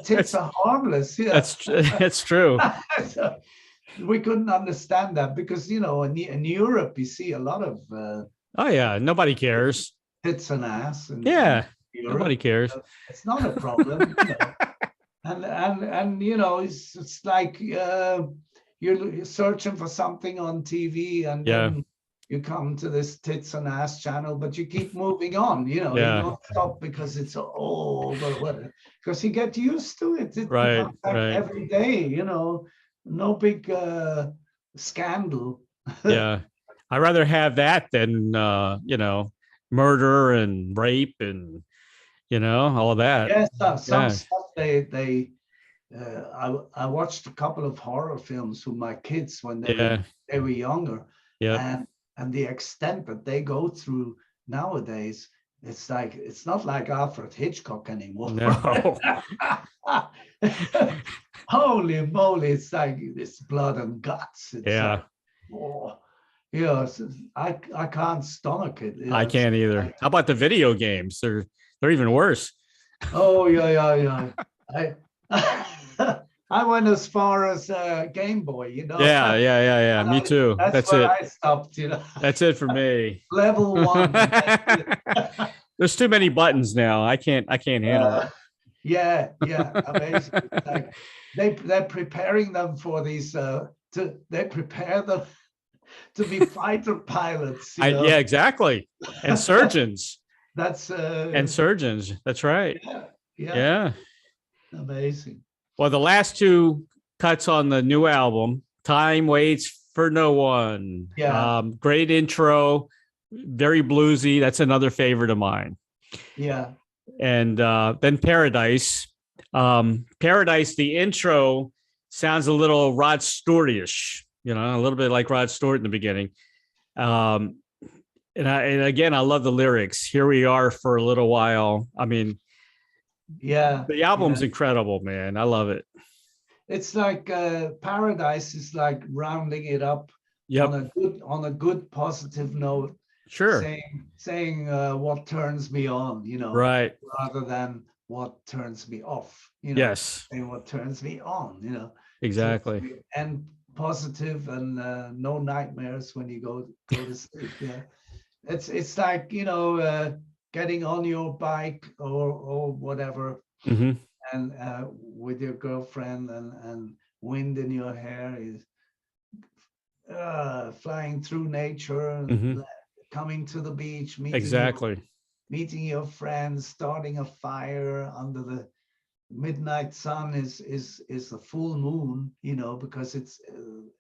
tits are harmless. Yeah. That's true. So we couldn't understand that because, you know, in Europe you see a lot of Oh yeah, nobody cares. tits and ass. And Yeah, Europe. nobody cares. It's not a problem. You know. And you know, it's like you're searching for something on TV, and then you come to this tits and ass channel, but you keep moving on. You know, you don't stop because it's old or whatever. Because you get used to it. It right. Every day. You know, no big scandal. Yeah, I'd rather have that than you know, murder and rape and you know all of that. Yes, some stuff they I watched a couple of horror films with my kids when they were younger. Yeah. And the extent that they go through nowadays, it's like it's not like Alfred Hitchcock anymore. No. Holy moly, it's like this blood and guts. It's like, oh, you know, I can't stomach it. You know, I can't either. How about the video games? They're even worse. Oh yeah. I went as far as Game Boy, you know. Yeah. Me too. That's where it. I stopped, you know. That's it for me. Level 1. There's too many buttons now. I can't handle it. Yeah, amazing. Like they're preparing them for these. They prepare them to be fighter pilots. You know? Yeah, exactly. And surgeons. And surgeons. That's right. Yeah. Amazing. Well, the last two cuts on the new album, Time Waits for No One. Yeah. Great intro, very bluesy. That's another favorite of mine. Yeah. And then Paradise. Paradise, the intro sounds a little Rod Stewart-ish, you know, a little bit like Rod Stewart in the beginning. And again, I love the lyrics. Here we are for a little while. I mean, the album's incredible, man. I love it. It's like Paradise is like rounding it up on a good positive note. Sure. Saying what turns me on, you know, right, rather than what turns me off, you know. Yes. Saying what turns me on, you know. Exactly. So, and positive and no nightmares when you go to sleep. Yeah. It's like, you know, getting on your bike or whatever, mm-hmm. and with your girlfriend and wind in your hair is flying through nature and mm-hmm. coming to the beach, meeting your friends, starting a fire under the midnight sun is the full moon, you know, because it's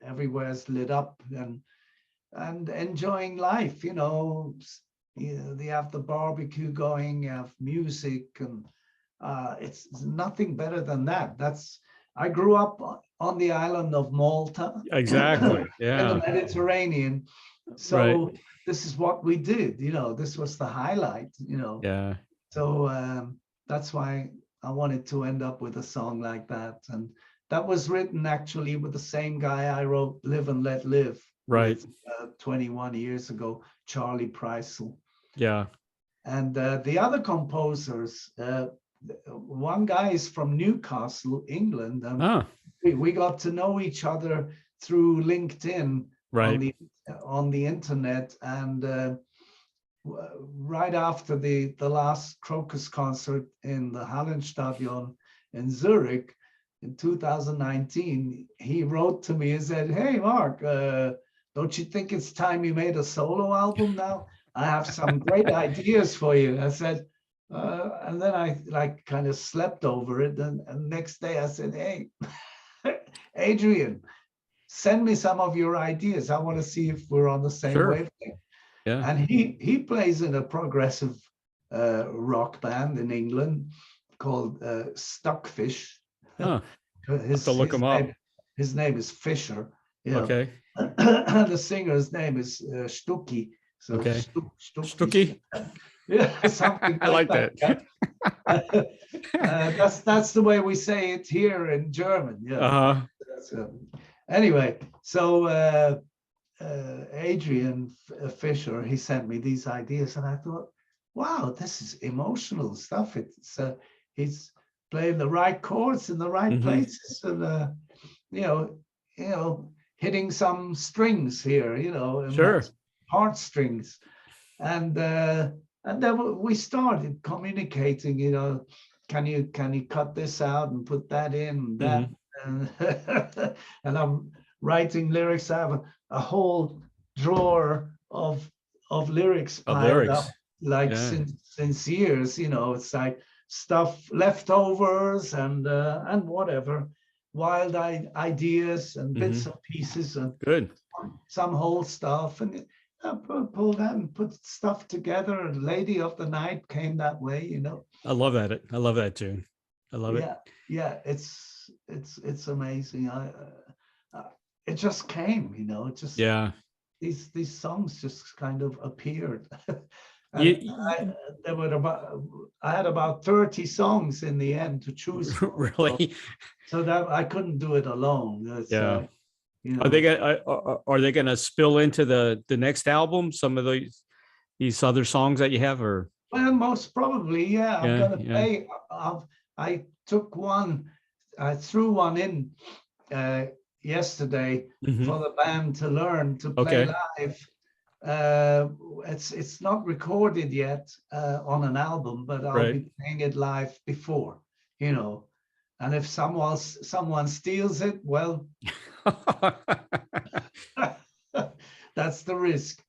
everywhere's lit up and enjoying life, you know. They have the barbecue going, you have music, and it's nothing better than that. I grew up on the island of Malta. Exactly. Yeah. In the Mediterranean. So this is what we did, you know, this was the highlight, you know. Yeah. So that's why I wanted to end up with a song like that. And that was written actually with the same guy I wrote Live and Let Live. Right. with 21 years ago, Charlie Preissel. Yeah. And the other composers, one guy is from Newcastle, England, and Oh, we got to know each other through LinkedIn right. on the internet. And right after the last Krokus concert in the Hallenstadion in Zurich in 2019, he wrote to me and said, "Hey, Mark, don't you think it's time you made a solo album now? I have some great ideas for you." I said, and then I like kind of slept over it. And next day I said, "Hey, Adrian, send me some of your ideas. I want to see if we're on the same Sure. wavelength." Yeah. And he plays in a progressive rock band in England called Stockfish. Huh. Have to look him up. His name is Fisher. Yeah. Okay. And the singer's name is Stucky. So Okay. Stucky. Yeah, something I like that. That's the way we say it here in German. Yeah. Anyway, so Adrian Fisher, he sent me these ideas, and I thought, wow, this is emotional stuff. It's he's playing the right chords in the right places, and hitting some strings here, Sure. heartstrings, and then we started communicating. Can you cut this out and put that in, that, and I'm writing lyrics. I have a whole drawer of lyrics piled up, like since years. It's like stuff, leftovers, and whatever, wild ideas and bits and pieces, and some whole stuff, and pull that and put stuff together. And Lady of the Night came that way. I love that. I love that tune. I love it. Yeah, it's amazing. It just came, it just, these songs just kind of appeared. And I had about 30 songs in the end to choose from. Really? So that I couldn't do it alone. Are they gonna spill into the next album, some of these other songs that you have, or? Well, most probably, yeah. I'm gonna play. I took one. I threw one in yesterday for the band to learn to play live. It's not recorded yet on an album, but I'll be playing it live before, and if someone steals it, well, that's the risk.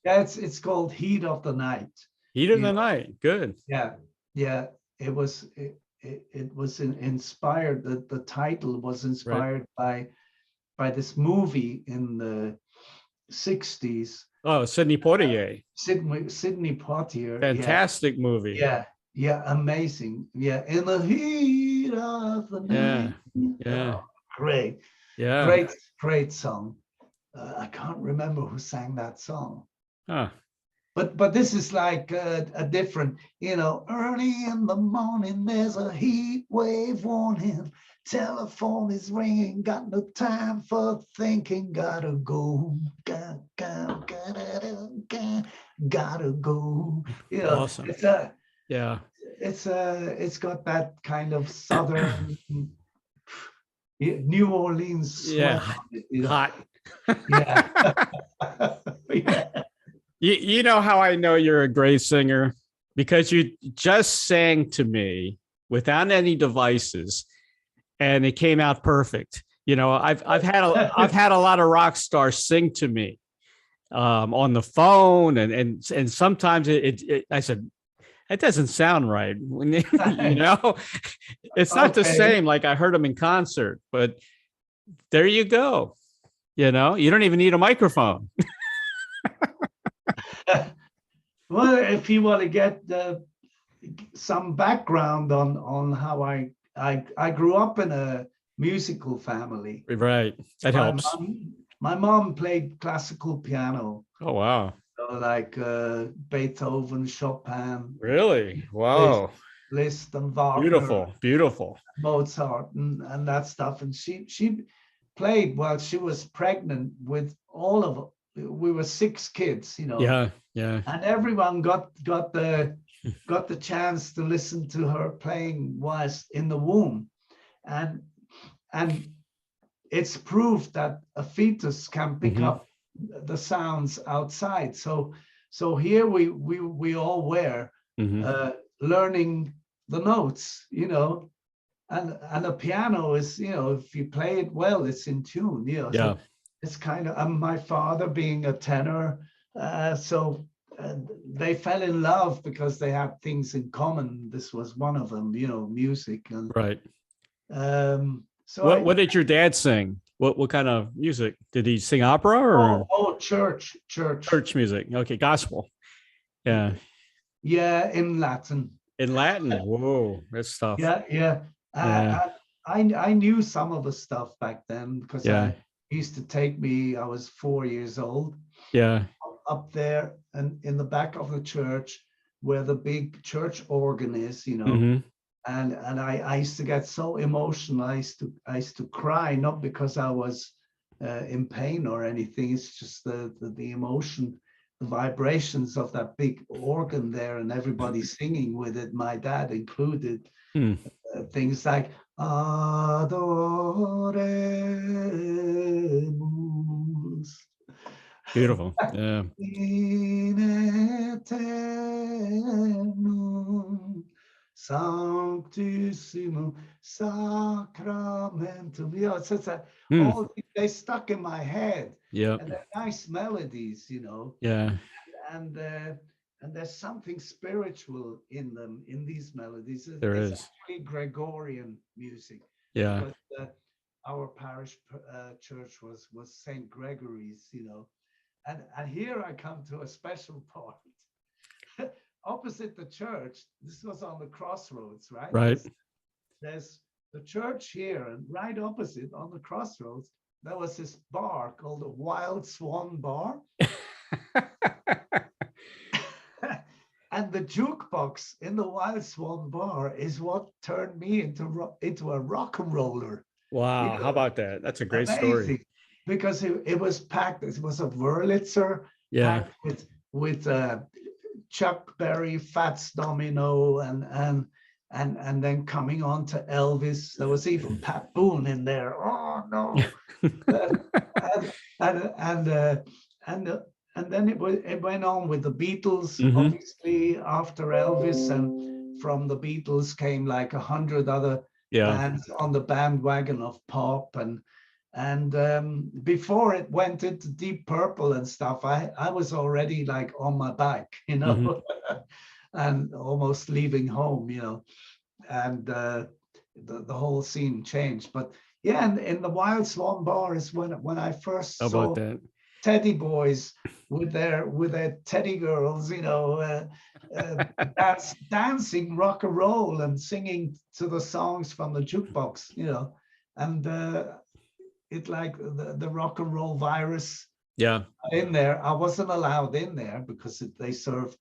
It's called Heat of the Night. Heat of the Night. Good. Yeah. It was inspired. The title was inspired by this movie in the 60s. Oh, Sidney Poitier. Sidney Poitier. Fantastic movie. Yeah, amazing. Yeah, in the heat of the night. Yeah. Oh, great. Yeah. Great song. I can't remember who sang that song. Huh. But this is like a different, early in the morning, there's a heat wave warning. Telephone is ringing, got no time for thinking, gotta go, gotta go. Awesome. It's got that kind of southern New Orleans smell. Hot. Yeah. You know how I know you're a great singer? Because you just sang to me without any devices, and it came out perfect. I've had a lot of rock stars sing to me on the phone, and sometimes I said, it doesn't sound right. It's not the same. Like I heard them in concert, but there you go. You don't even need a microphone. Well, if you want to get some background on how I grew up in a musical family. Right. That helps. My mom played classical piano. Oh, wow. So like Beethoven, Chopin. Really? Wow. Liszt and Wagner. Beautiful. Mozart and that stuff. And she played while she was pregnant with all of, we were 6 kids, you know. Yeah, yeah. And everyone got the chance to listen to her playing whilst in the womb. And it's proof that a fetus can pick up the sounds outside. So here we all were learning the notes, you know, and a piano is, you know, if you play it well, it's in tune, you know. Yeah. So it's kind of, my father being a tenor, so they fell in love because they had things in common. This was one of them, you know, music. And right. So what did your dad sing? What kind of music? Did he sing opera or church music? Okay, gospel. Yeah. Yeah, in Latin. In Latin. Whoa, that's tough. Yeah. I knew some of the stuff back then because I used to take me, I was 4 years old. Yeah. Up there and in the back of the church where the big church organ is, you know. And I used to get so emotional. I used to cry, not because I was in pain or anything. It's just the emotion, the vibrations of that big organ there, and everybody singing with it, my dad included. Things like Adoremus. Beautiful. Yeah. In eternum sanctissimum sacramentum. You know, it's just that all they stuck in my head. Yeah. And they're nice melodies, you know. Yeah. And there's something spiritual in them, in these melodies. There it's is actually Gregorian music. Yeah. Because our parish church was St. Gregory's, you know. And here I come to a special part. Opposite the church, this was on the crossroads, right? Right. There's the church here, and right opposite on the crossroads, there was this bar called the Wild Swan Bar. And the jukebox in the Wild Swan Bar is what turned me into a rock and roller. Wow, you know? How about that? That's a great Amazing. Story. Because it was packed. It was a Wurlitzer packed with Chuck Berry, Fats Domino, and then coming on to Elvis. There was even Pat Boone in there. Oh no! And then it went on with the Beatles, obviously after Elvis, and from the Beatles came like 100 other bands on the bandwagon of pop. And before it went into Deep Purple and stuff, I was already like on my bike, you know, and almost leaving home, you know, and the whole scene changed. But yeah, and in the Wild Swan Bar is when I first saw Teddy Boys with their teddy girls, you know, dancing rock and roll and singing to the songs from the jukebox, you know, and it like the rock and roll virus in there. I wasn't allowed in there because they served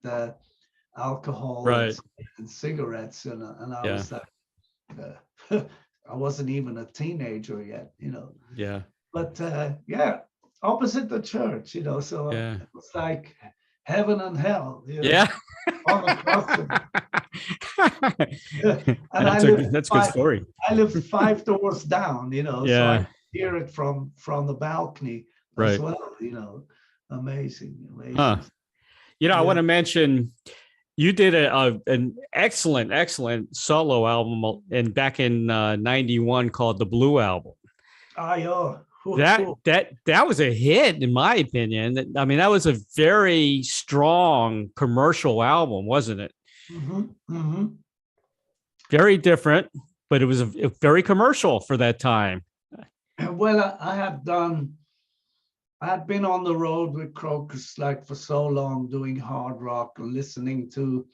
alcohol and cigarettes, and I was like, I wasn't even a teenager yet, you know. Yeah. But opposite the church, you know, so it was like heaven and hell, you know, on the crossing. And that's a good story. I lived 5 doors down, you know, so I hear it from the balcony as well, you know. Amazing. You know, I want to mention you did an excellent solo album back in 91 called the Blue Album. That was a hit in my opinion. I mean, that was a very strong commercial album, wasn't it? Very different, but it was a very commercial for that time. Well, I had been on the road with Krokus like for so long, doing hard rock and listening to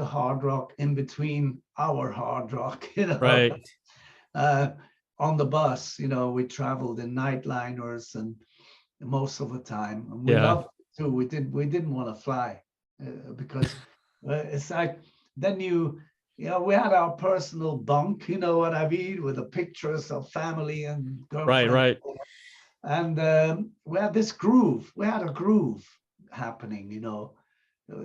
hard rock in between our hard rock, you know. Right. On the bus, you know, we traveled in nightliners and most of the time, and we loved it too. We didn't want to fly because it's like then you we had our personal bunk, you know what I mean, with the pictures of family and girlfriend. Right. And we had this groove. We had a groove happening, you know.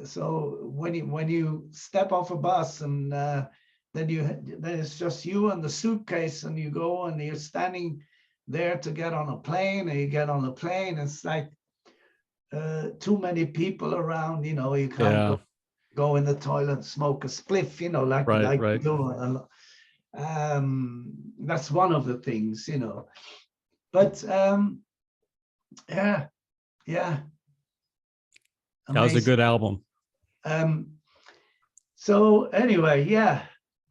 So when you step off a bus and then it's just you and the suitcase, and you go and you're standing there to get on a plane, and you get on a plane. It's like too many people around, you know. You can't go in the toilet, smoke a spliff, you know, like Right. you do. That's one of the things, you know. But yeah. That was a good album. So anyway, yeah,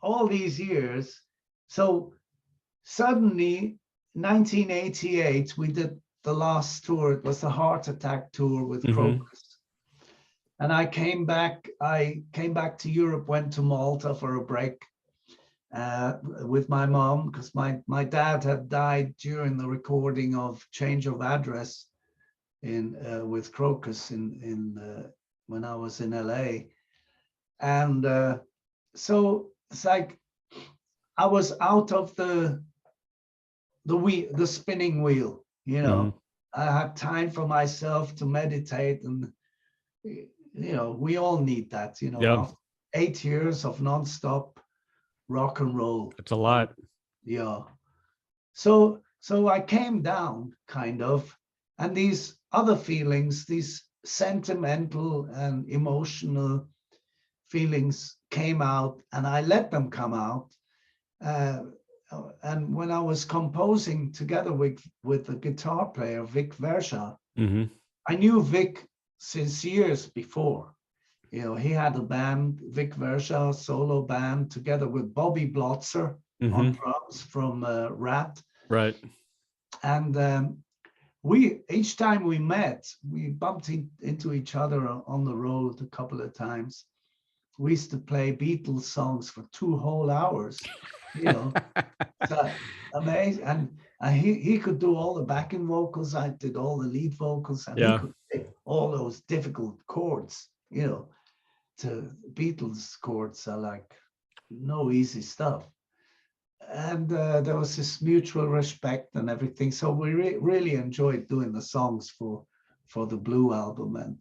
all these years. So suddenly, 1988, we did the last tour. It was the Heart Attack tour with Krokus. And I came back to Europe, went to Malta for a break with my mom, because my dad had died during the recording of Change of Address with Krokus when I was in LA. And so it's like I was out of the spinning wheel, you know. I had time for myself to meditate, and you know, we all need that, you know. After 8 years of nonstop rock and roll. It's a lot. Yeah. So I came down kind of, and these other feelings, these sentimental and emotional feelings came out, and I let them come out. And when I was composing together with the guitar player, Vic Versha, I knew Vic since years before. You know, he had a band, Vic Versha solo band, together with Bobby Blotzer on drums from Rat. Right. And each time we met, we bumped into each other on the road a couple of times. We used to play Beatles songs for 2 whole hours, you know. So amazing. And he could do all the backing vocals. I did all the lead vocals, and he could play all those difficult chords, you know. To Beatles chords are like no easy stuff. And there was this mutual respect and everything. So we really enjoyed doing the songs for the Blue album. And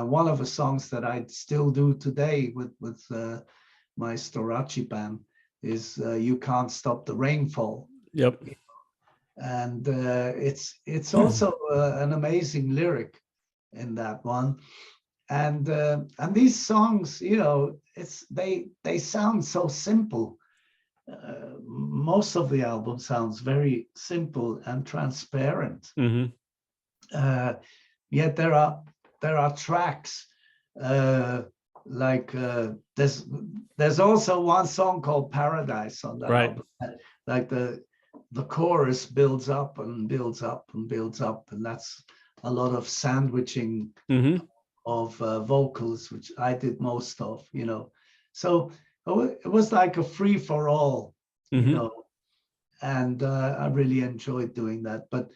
one of the songs that I still do today with my Storache band is You Can't Stop The Rainfall. Yep. And it's also an amazing lyric in that one. And these songs, you know, they sound so simple. Most of the album sounds very simple and transparent. Yet there are tracks like there's also one song called Paradise on that album. Like the chorus builds up and builds up and builds up, and that's a lot of sandwiching of vocals, which I did most of, you know. So it was like a free for all, you know, and I really enjoyed doing that. But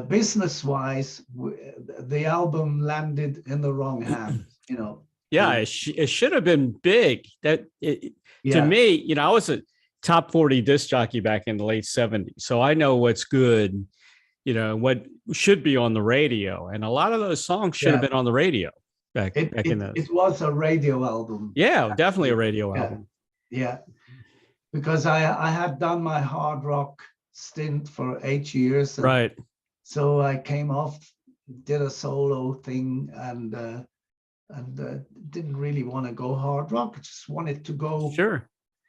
business wise, the album landed in the wrong hands, you know. Yeah, it should have been big. To me, you know, I was a top 40 disc jockey back in the late 70s, so I know what's good, you know, what should be on the radio, and a lot of those songs should have been on the radio back in those. It was a radio album. Yeah, definitely a radio album. Yeah, because I had done my hard rock stint for 8 years. Right. So I came off, did a solo thing, and didn't really want to go hard rock. I just wanted to go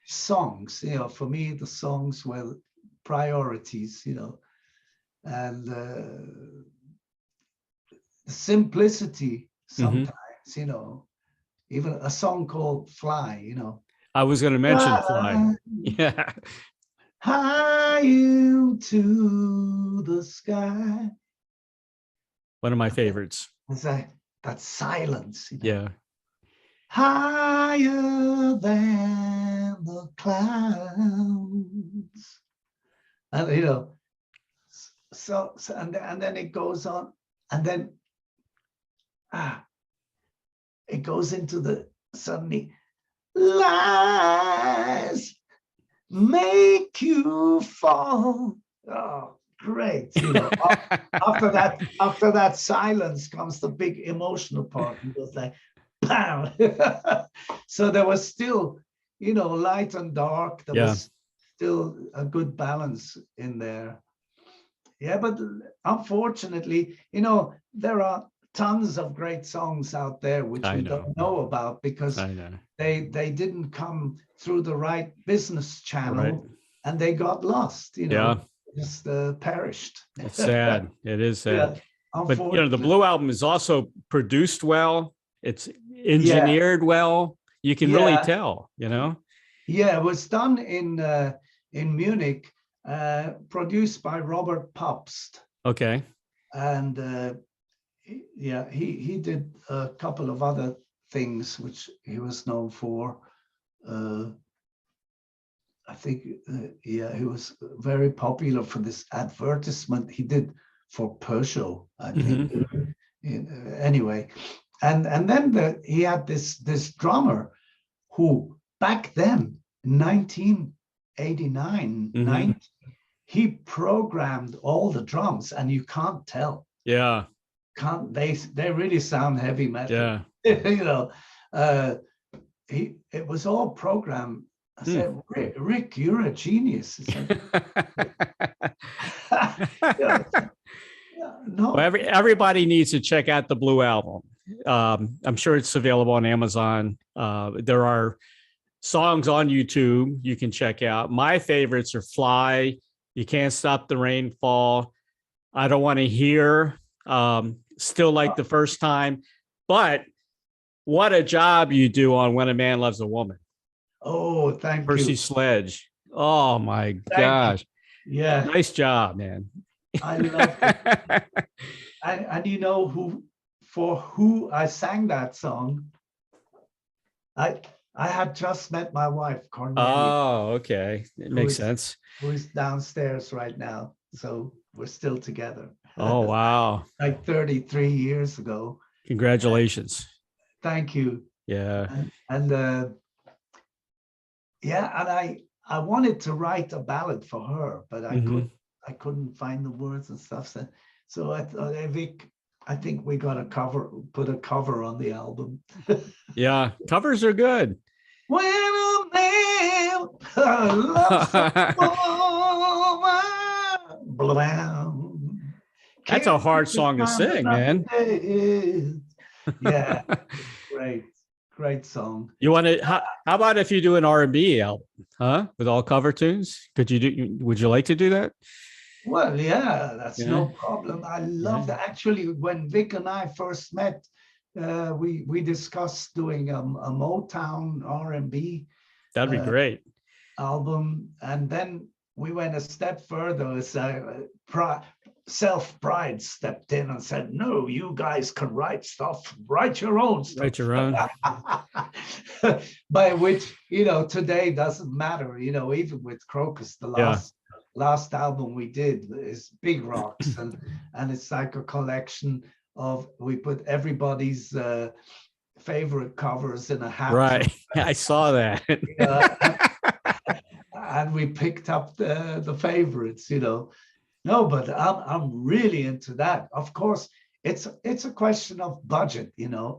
songs. You know, for me, the songs were priorities, you know. And simplicity sometimes, you know, even a song called Fly, you know. I was going to mention Fly. Yeah. High into the sky. One of my favorites. It's like that silence, you know? Yeah. Higher than the clouds. And, you know, so and then it goes on, and then it goes into the suddenly light make you fall. Oh, great. After that silence comes the big emotional part. It was like, bam. So there was still, light and dark. There was still a good balance in there. Yeah, but unfortunately, there are tons of great songs out there which we don't know about because they didn't come through the right business channel, and they got lost. Just perished. It's sad. It is sad. Yeah, but the Blue Album is also produced well. It's engineered well. You can really tell. Yeah, it was done in Munich, produced by Robert Popst. Okay. And he did a couple of other things which he was known for. I think, he was very popular for this advertisement he did for Peugeot, I think. Anyway, and then he had this drummer who back then, 1989, 90, he programmed all the drums, and you can't tell. Yeah. They really sound heavy metal. Yeah. It was all programmed. I said, Rick, you're a genius. No. Well, everybody needs to check out the Blue Album. I'm sure it's available on Amazon. There are songs on YouTube you can check out. My favorites are Fly, You Can't Stop the Rainfall, I Don't Want to Hear, Still Like the First Time. But what a job you do on When a Man Loves a Woman. Oh, thank you. Percy Sledge. Oh, my gosh. Yeah. Nice job, man. I love it. And you know for who I sang that song? I had just met my wife, Cornelia. Oh, okay. It makes sense. Who is downstairs right now. So we're still together. Oh, wow. Like 33 years ago. Congratulations. Thank you. Yeah. And I wanted to write a ballad for her, but I couldn't find the words and stuff. So I thought, hey, Vic, I think we got put a cover on the album. Yeah, covers are good. When a man loves a woman, that's a hard song to sing, man. Yeah, great song. You want to? How about if you do an R&B album, huh? With all cover tunes? Would you like to do that? Well, yeah, that's no problem. I love that. Actually, when Vic and I first met, we discussed doing a Motown R&B. That'd be great. Album, and then we went a step further. As self-pride stepped in and said, "No, you guys can write stuff. Write your own stuff. Write your own." By which, today doesn't matter. Even with Krokus, the last album we did is Big Rocks, and it's like a collection of, we put everybody's favorite covers in a hat. Right, I saw that. And we picked up the favorites. No, but I'm really into that. Of course, it's a question of budget.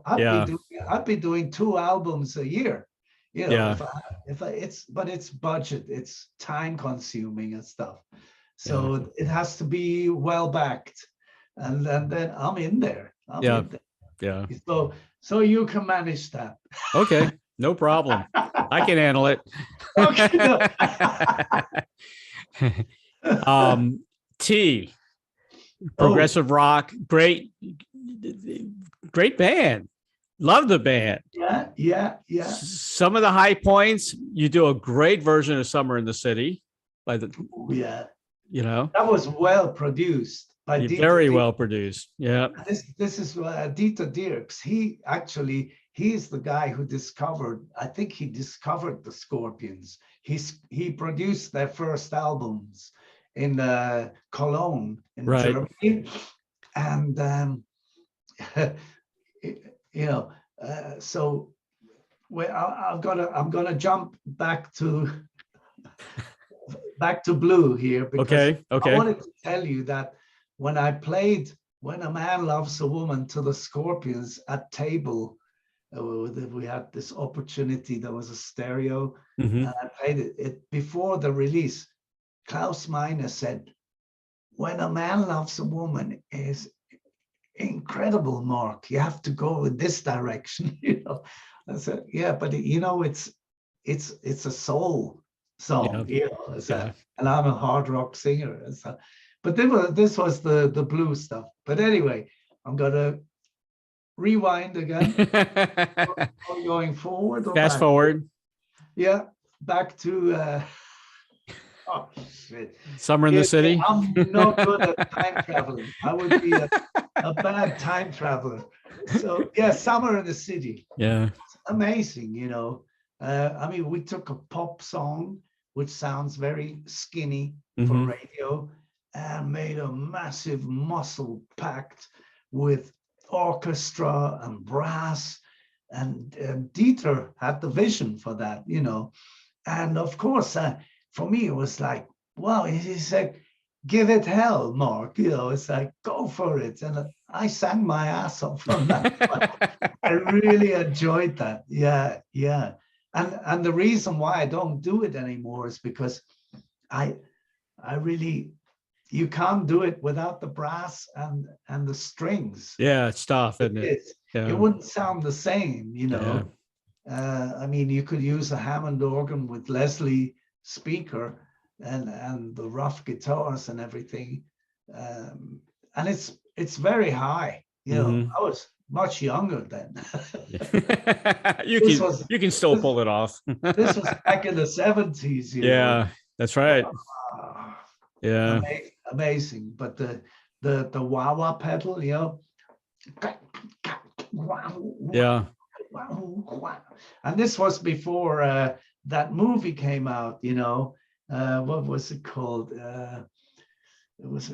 I'd be doing 2 albums a year. But it's budget, it's time consuming and stuff. So it has to be well backed, and then I'm in there. Yeah. So you can manage that. Okay, no problem. I can handle it. Okay. T, progressive rock, great band. Love the band. Yeah. Some of the high points, you do a great version of Summer in the City. That was well produced by Dieter. Very well produced. Yeah. This is Dieter Dierks. He's the guy who discovered the Scorpions. He produced their first albums in Cologne in Germany, and so I'm gonna jump back to back to blue here, because Okay. I wanted to tell you that when I played When a Man Loves a Woman to the Scorpions at table, we had this opportunity. There was a stereo, Mm-hmm. and I played it before the release. Klaus Meine said, "When a Man Loves a Woman is incredible, Mark. You have to go in this direction." I said, "Yeah, but it's a soul song, and I'm a hard rock singer." But this was the blues stuff. But anyway, I'm gonna rewind again. Going forward or fast back? forward. Yeah, back to oh shit. Summer in the City. I'm not good at time traveling. I would be a bad time traveler. So yeah, Summer in the City. Yeah. It's amazing, I mean, we took a pop song which sounds very skinny for radio, and made a massive muscle packed with orchestra and brass, and Dieter had the vision for that, and of course for me it was like, wow, he said, "Give it hell, Mark," it's like, go for it. And I sang my ass off from that. I really enjoyed that. Yeah. And the reason why I don't do it anymore is because I really, you can't do it without the brass and the strings. Yeah, it's tough, isn't it? It wouldn't sound the same, Yeah. I mean, you could use a Hammond organ with Leslie speaker and the rough guitars and everything, and it's very high. I was much younger then. You can still pull it off. This was back in the 70s. Yeah, that's right. Yeah. Amazing. But the wah-wah pedal, Yeah. And this was before that movie came out, what was it called? It was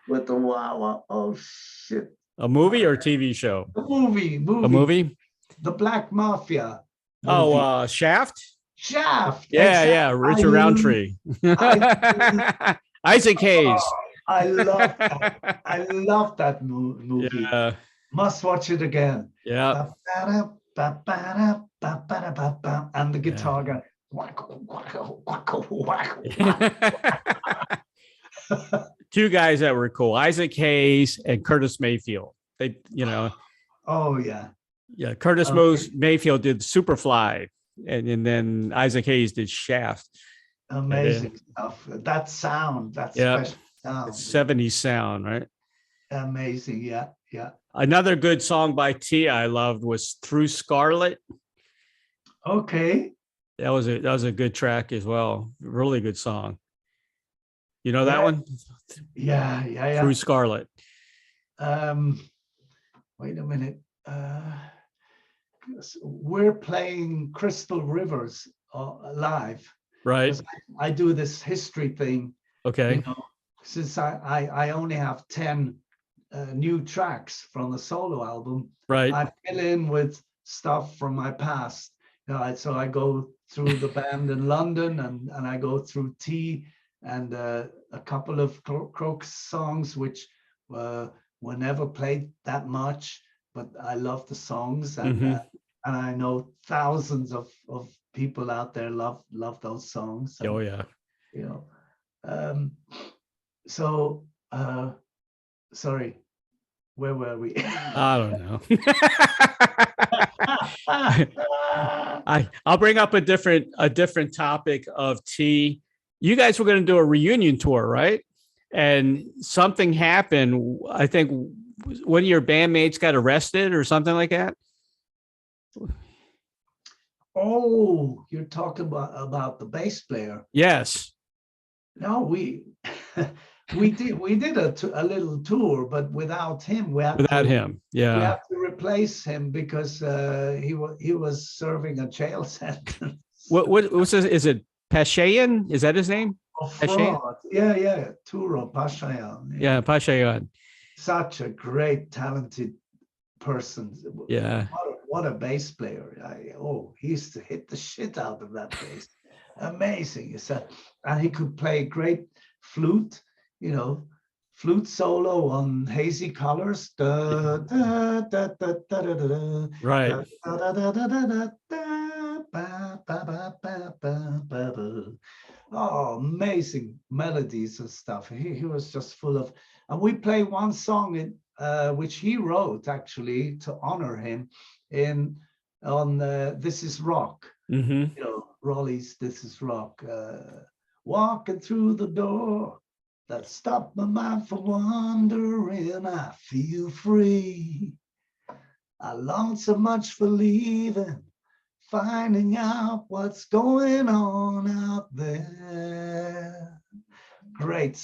with the wah-wah. Oh shit. A movie or a TV show? A movie. A movie? The Black Mafia. Oh, Shaft? Shaft. Yeah, exactly. Yeah. Richard Roundtree. Isaac Hayes. I love that movie. Yeah. Must watch it again. Yeah. And the guitar going. Two guys that were cool, Isaac Hayes and Curtis Mayfield. They, Oh yeah. Yeah, Curtis Mayfield did Superfly, and then Isaac Hayes did Shaft. Amazing stuff. That sound, that special sound. 70s sound, right? Amazing, yeah. Another good song by T I loved was Through Scarlet. Okay. That was a good track as well. Really good song. You know that one? Yeah. Through Scarlet. Wait a minute. We're playing Crystal Rivers live. Right. I do this history thing. Okay. Since I only have 10 new tracks from the solo album. Right. I fill in with stuff from my past. So I go through the band in London, and I go through T and a couple of Krokus songs, which were never played that much, but I love the songs, and I know thousands of people out there love those songs. Oh yeah. So sorry, where were we? I don't know. I'll bring up a different topic of T. You guys were going to do a reunion tour, right? And something happened. I think one of your bandmates got arrested or something like that. Oh, you're talking about the bass player? Yes. No, we did a little tour, but without him. We had to replace him because he was serving a jail sentence. What was this? Is it Pashayan? Is that his name? Yeah, Turo Pashayan. Yeah, Pashayan. Such a great, talented person. Yeah. What a bass player. He used to hit the shit out of that bass. Amazing. And he could play great flute, flute solo on Hazy Colors. Da, da, da, da, da, da, da, Right. da, da, da, da, da, da, da, ba, ba, ba, ba, ba, ba, ba. Oh, amazing melodies and stuff. He was just full of, and we play one song which he wrote actually to honor him on This Is Rock. Mm-hmm. Raleigh's This Is Rock. Walking through the door that stopped my mind from wandering, I feel free. I long so much for leaving, finding out what's going on out there. Great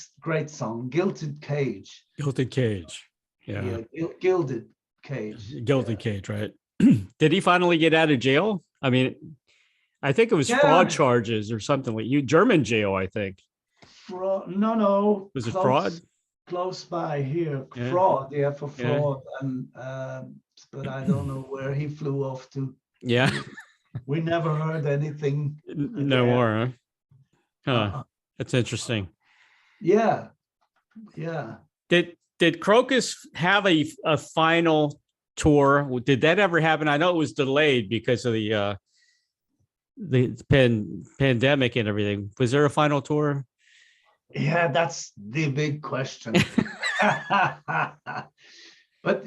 song. Gilded Cage. Gilded Cage. Yeah. Gilded Cage. Gilded Cage, right? Did he finally get out of jail? I mean, I think it was fraud charges or something like German jail, I think. No. Was it fraud? Close by here. Yeah. Fraud, for fraud. And but I don't know where he flew off to. Yeah. We never heard anything. No more, huh? That's interesting. Yeah. Did Krokus have a final tour? Did that ever happen? I know it was delayed because of the pandemic and everything. Was there a final tour? Yeah, that's the big question. But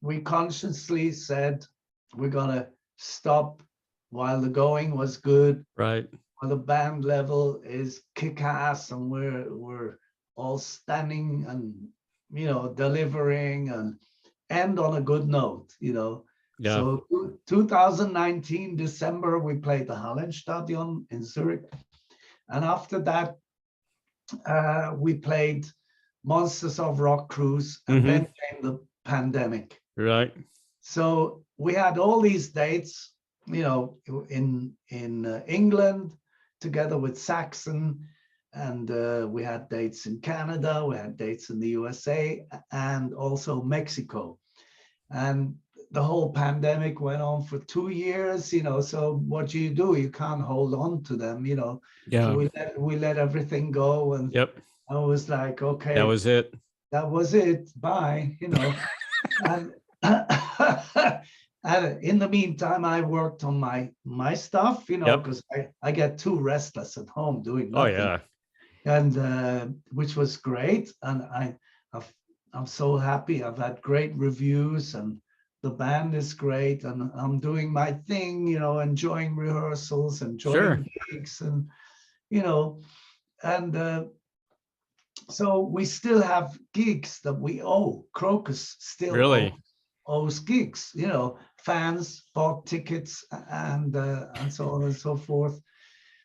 we consciously said we're gonna stop while the going was good, right? While the band level is kick-ass and we're all standing and delivering and end on a good note. Yeah. So 2019 December we played the Hallenstadion in Zurich, and after that we played Monsters of Rock cruise, and then came the pandemic. Right. So we had all these dates, in England together with Saxon, and we had dates in Canada, we had dates in the USA, and also Mexico. And the whole pandemic went on for 2 years, so what do? You can't hold on to them, Yeah. So we let everything go, and I was like, okay, that was it. Bye, and and in the meantime, I worked on my stuff, because I get too restless at home doing nothing. Oh yeah. And which was great, and I'm so happy. I've had great reviews, and the band is great, and I'm doing my thing, enjoying rehearsals, enjoying gigs, and and so we still have gigs that we owe. Krokus still owes gigs. Fans bought tickets and so on and so forth.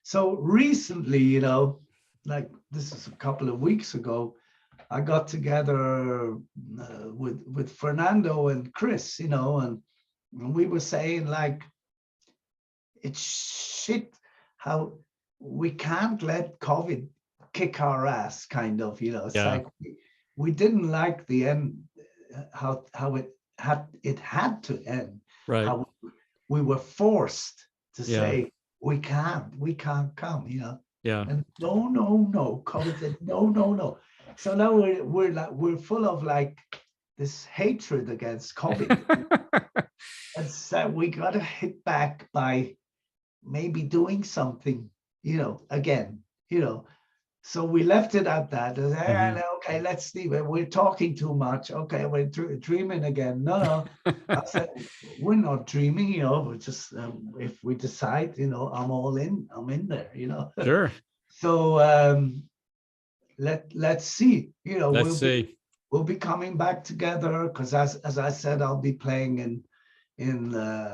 So recently, like this is a couple of weeks ago, I got together with Fernando and Chris, and we were saying, like, it's shit how we can't let COVID kick our ass, kind of, It's like we didn't like the end, how it had to end. Right. How we were forced to say we can't come, Yeah. And no, COVID said no. So now we're full of like this hatred against COVID. And so we got to hit back by maybe doing something, again, So we left it at that. Okay, let's leave it. We're talking too much. Okay, we're dreaming again. No. I said, we're not dreaming, we're just, if we decide, I'm all in, I'm in there, Sure. So let's see, Let's see. We'll be coming back together, because as I said, I'll be playing in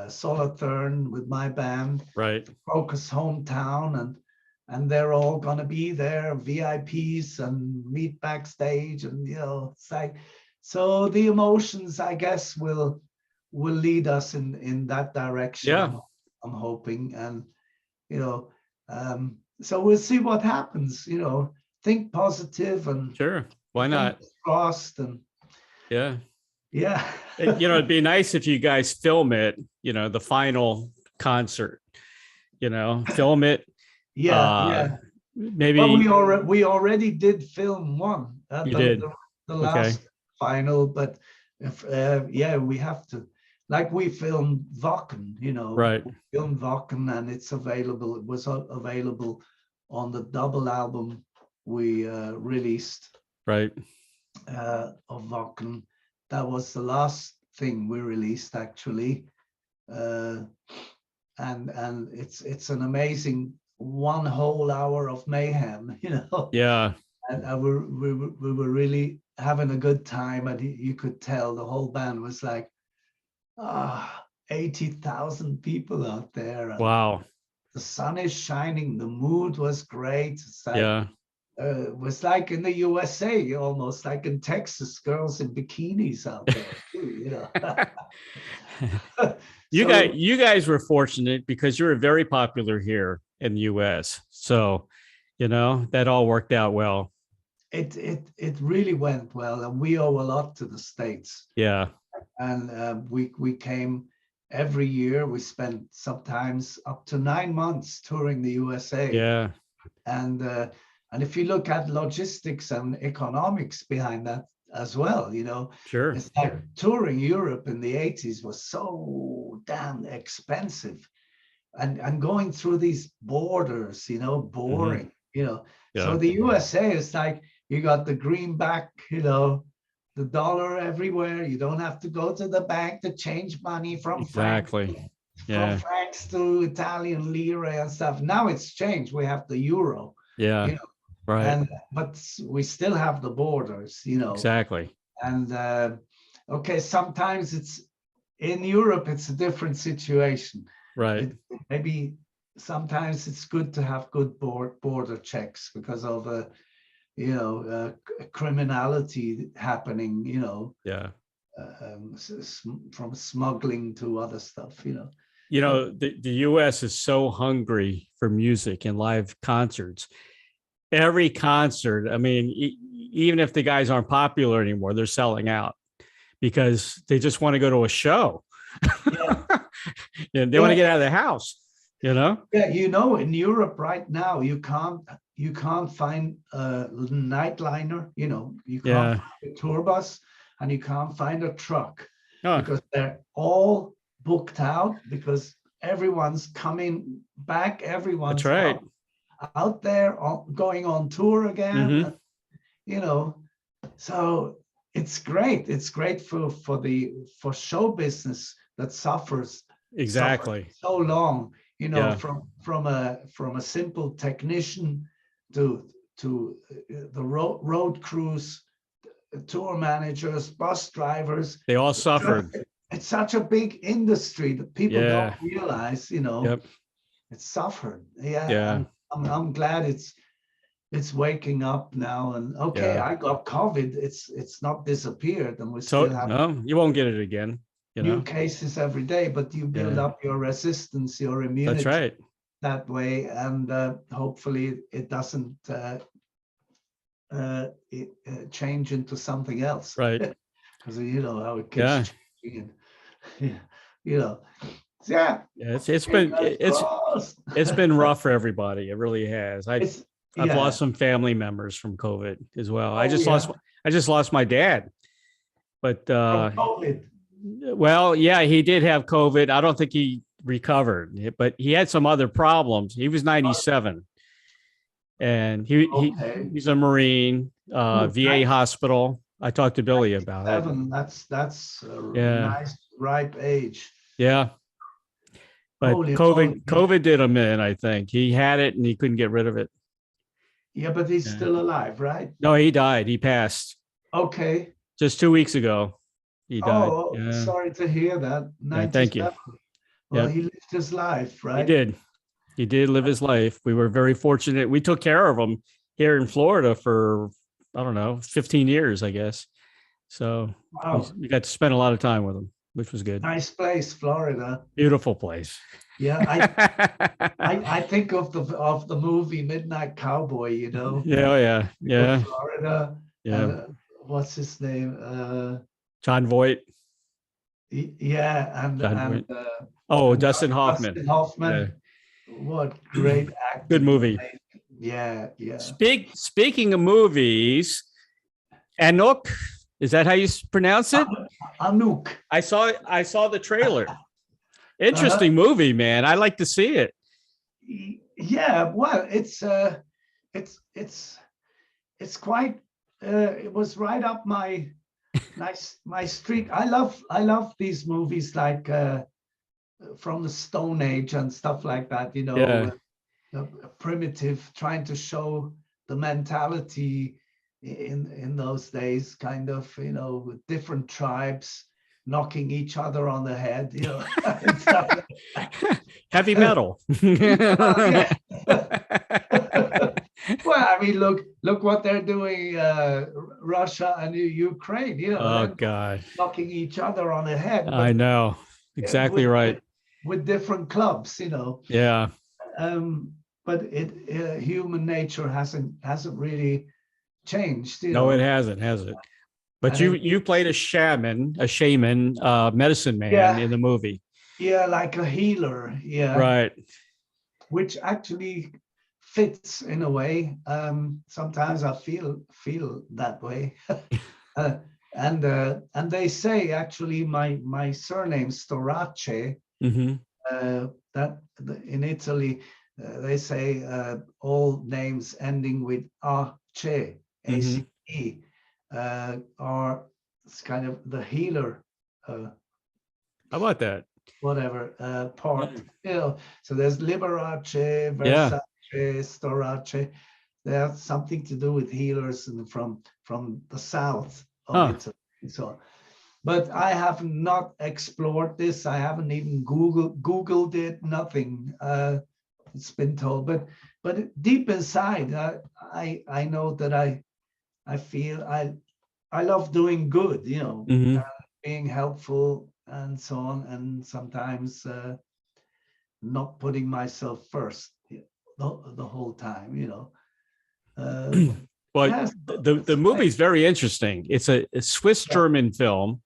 Solothurn with my band, right? Krokus hometown, and they're all gonna be there, VIPs, and meet backstage, and it's like, so the emotions, I guess, will lead us in that direction. Yeah, I'm hoping, and so we'll see what happens. Think positive, and sure, why not? Crossed, and Yeah. Yeah. It'd be nice if you guys film it, the final concert, film it. Yeah. Well, Maybe we already did film one at you did. the Okay. last final, but if, we have to. Like we filmed Wacken, Right. we filmed Wacken, and it's available. It was available on the double album we released Right. of Wacken. That was the last thing we released, actually, and it's an amazing one whole hour of mayhem, Yeah. And we were really having a good time, and you could tell the whole band was like, 80,000 people out there. And Wow. the sun is shining. The mood was great. It's like, Yeah. it was like in the USA, almost like in Texas, girls in bikinis out there, too, You guys were fortunate because you were very popular here in the US. So, that all worked out well. It really went well, and we owe a lot to the States. Yeah. And we came every year. We spent sometimes up to 9 months touring the USA. Yeah. And if you look at logistics and economics behind that as well, Sure. it's like touring Europe in the 80s was so damn expensive, and going through these borders, boring, Yeah. So the USA is like, you got the greenback, the dollar everywhere. You don't have to go to the bank to change money from Exactly. from francs to Italian lira and stuff. Now it's changed. We have the euro. Yeah. Right. But we still have the borders, Exactly. And okay, sometimes it's in Europe, it's a different situation. Right. Maybe sometimes it's good to have good border checks because of criminality happening, Yeah. From smuggling to other stuff, The US is so hungry for music and live concerts. Every concert, I mean, even if the guys aren't popular anymore, they're selling out because they just want to go to a show. They want to get out of the house, Yeah, in Europe right now, you can't find a nightliner, you can't find a tour bus, and you can't find a truck because they're all booked out, because everyone's coming back, everyone's That's right. out there going on tour again, so it's great. It's great for show business that suffers so long, from a simple technician to the road crews, tour managers, bus drivers. They all suffered. It's such a big industry that people don't realize, It suffered. Yeah. I'm glad it's waking up now. And I got COVID. It's not disappeared, and we still have no, you won't get it again. New cases every day, but you build up your resistance, your immunity. That's right. That way, and hopefully it doesn't change into something else. Right. Because how it keeps changing. It's been rough for everybody. It really has. I've lost some family members from COVID as well. I just lost my dad. But COVID. Well, yeah, he did have COVID. I don't think he recovered, but he had some other problems. He was 97, and he's a Marine, VA hospital. I talked to Billy about it. That's a nice ripe age. Yeah. But COVID did him in, I think. He had it and he couldn't get rid of it. Yeah, but he's still alive, right? No, he died. He passed. Okay. Just 2 weeks ago, he died. Oh, sorry to hear that. Thank you. Well, he lived his life, right? He did. He did live his life. We were very fortunate. We took care of him here in Florida for, 15 years, I guess. So we got to spend a lot of time with him, which was good. Nice place, Florida. Beautiful place. Yeah, I think of the movie Midnight Cowboy, Yeah. Florida. Yeah. What's his name? John Voight. Yeah, and John and Voight. Oh, and Dustin Hoffman. Dustin Hoffman. Yeah. What great acting! Good movie. Yeah, yeah. Speaking of movies, ANUK, is that how you pronounce it? ANUK. I saw the trailer. Interesting movie, man. I like to see it. Yeah, well, it's quite. It was right up my street. I love these movies like from the Stone Age and stuff like that. You know, Yeah. Primitive, trying to show the mentality in those days, kind of, you know, with different tribes knocking each other on the head, you know. Heavy metal. Yeah. Well, I mean, look what they're doing, Russia and Ukraine, you know. Oh God, knocking each other on the head. I know, exactly right. With different clubs, you know. Yeah. But human nature hasn't really changed. You No, know? it hasn't, has it? But And you played a shaman, medicine man, Yeah. in the movie. Yeah, like a healer. Yeah. Right. Which actually fits in a way. Sometimes I feel that way. And they say actually my surname Storache. That in Italy they say all names ending with ace, A-C-E, are kind of the healer. How about that? Whatever part, you know. So there's Liberace, Versace, Storace. They have something to do with healers and from the south of Italy. So, but I have not explored this. I haven't even Googled it. Nothing. It's been told, but deep inside, I know that I feel I love doing good. You know, being helpful and so on, and sometimes not putting myself first the whole time. You know. Well, Yes, the movie's very interesting. It's a Swiss-German film.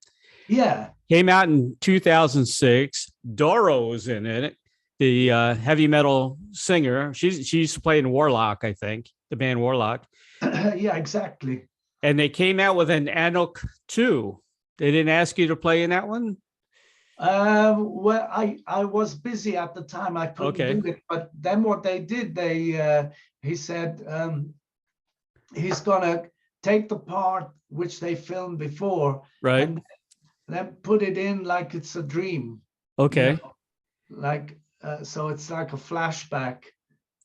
Yeah. Came out in 2006. Doro's in it, the heavy metal singer. She used to play in Warlock, I think, the band Warlock. Yeah, exactly. And they came out with an ANUK 2. They didn't ask you to play in that one? Well, I was busy at the time. I couldn't do it. But then what they did, he said he's gonna take the part which they filmed before, right, and then put it in like it's a dream. Okay. You know? Like so it's like a flashback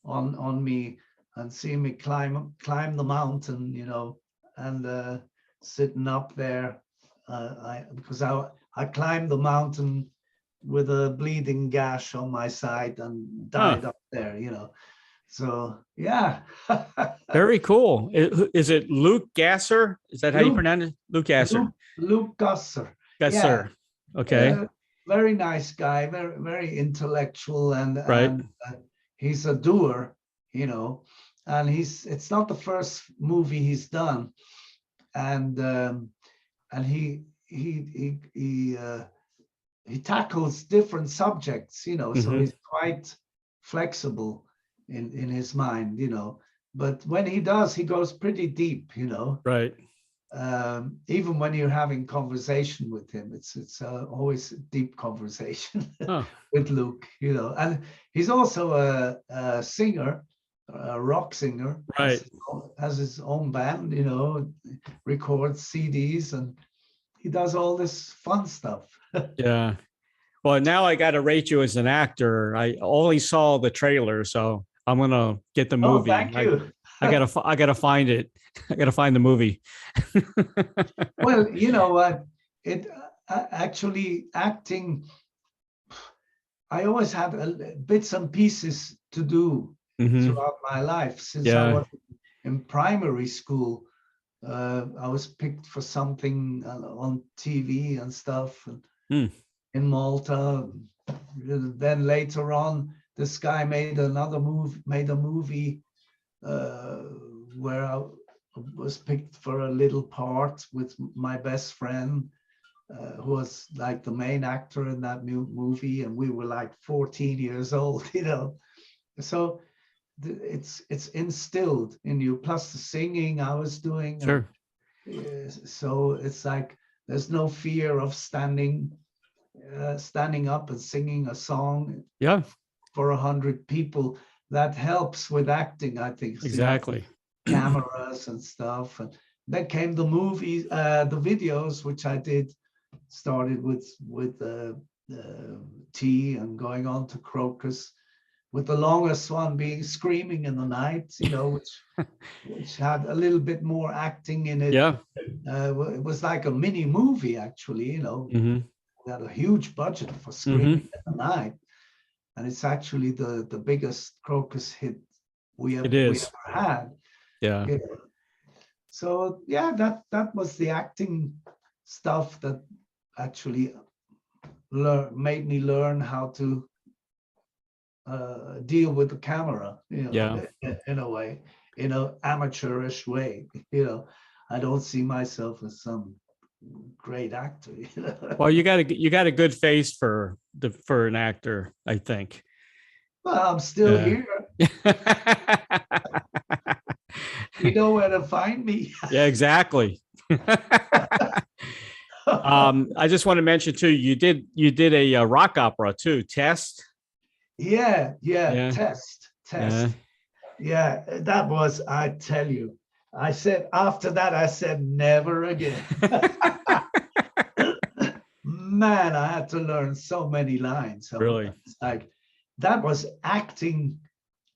on me and see me climb the mountain, you know, and sitting up there. Because I climbed the mountain with a bleeding gash on my side and died up there, you know. So yeah. Very cool. Is it Luke Gasser? Is that how you pronounce it? Luke Gasser. Luke Gasser. Gasser. Yeah. Okay. Very nice guy, very, very intellectual, and he's a doer, you know, and it's not the first movie he's done, and he tackles different subjects, you know, so he's quite flexible in his mind, you know, but when he does, he goes pretty deep, you know. Right. Even when you're having conversation with him, it's always a deep conversation with Luke, you know. And he's also a singer, a rock singer, right? Has his own band, you know, records CDs, and he does all this fun stuff. Yeah. Well, now I got to rate you as an actor. I only saw the trailer, so I'm gonna get the movie. Oh, thank you. I gotta find it. I gotta find the movie. Well, you know what? It actually acting. I always had bits and pieces to do throughout my life since I was in primary school. I was picked for something on TV and stuff in Malta. Then later on, this guy made a movie where I was picked for a little part with my best friend, who was like the main actor in that new movie, and we were like 14 years old, you know. So it's instilled in you. Plus the singing I was doing. Sure. So it's like there's no fear of standing up and singing a song Yeah. for 100 people. That helps with acting, I think. Exactly. Cameras and stuff. And then came the movies, the videos, which I did. Started with T and going on to Krokus, with the longest one being Screaming in the Night, you know, which had a little bit more acting in it. Yeah. It was like a mini movie, actually, you know. Mm-hmm. We had a huge budget for Screaming in the Night, and it's actually the biggest Krokus hit we ever had. Yeah. You know? So yeah, that was the acting stuff that actually made me learn how to deal with the camera, you know, in a way, in an amateurish way. You know, I don't see myself as some great actor. You know? Well, you got a good face for an actor, I think. Well, I'm still here. You know where to find me. Yeah, exactly. I just want to mention too, you did a rock opera too, Test. Yeah. Test. Yeah, that was, I tell you, I said, after that, I said, never again. Man, I had to learn so many lines. Really? It's like, that was acting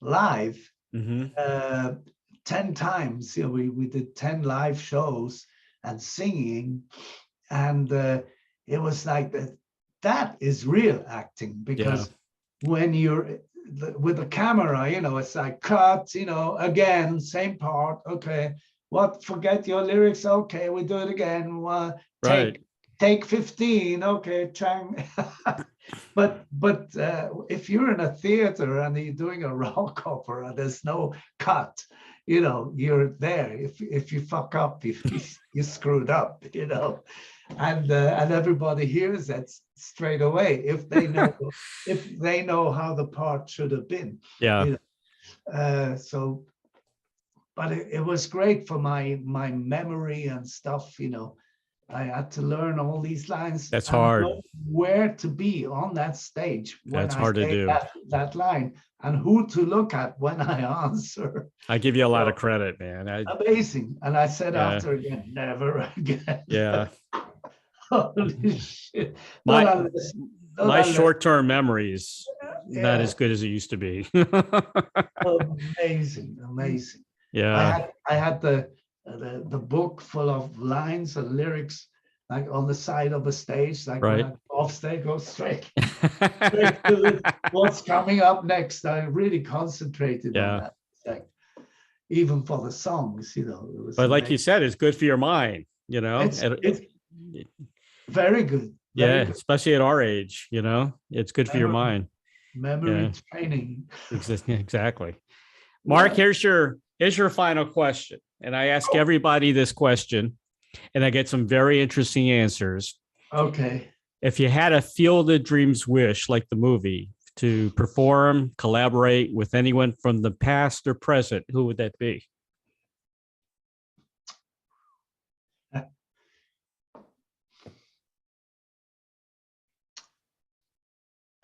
live 10 times. You know, we did 10 live shows and singing. And it was like, that is real acting, because when you're with the camera, you know, it's like cut, you know, again, same part. Okay, forget your lyrics. Okay, we do it again. Take 15. Okay, Chang. but if you're in a theater and you're doing a rock opera, there's no cut. You know, you're there. If you fuck up, you screwed up. You know. And everybody hears that straight away if they know how the part should have been. Yeah. You know? So, but it was great for my memory and stuff. You know, I had to learn all these lines. That's hard. Where to be on that stage when That's hard to do. That line, and who to look at when I answer. I give you a lot of credit, man. Amazing. And I said after again, never again. Yeah. Holy shit. My short-term memory is not as good as it used to be. Amazing. Yeah. I had the book full of lines and lyrics, like on the side of a stage, like when I off stage, go straight to what's coming up next. I really concentrated on that. Like, even for the songs, you know. It was but like you said, it's good for your mind, you know. It's very good. Very good. Especially at our age, you know, it's good for your mind. Memory training. Exactly. Mark, here's your final question. And I ask everybody this question, and I get some very interesting answers. Okay. If you had a Field of Dreams wish, like the movie, to perform, collaborate with anyone from the past or present, who would that be?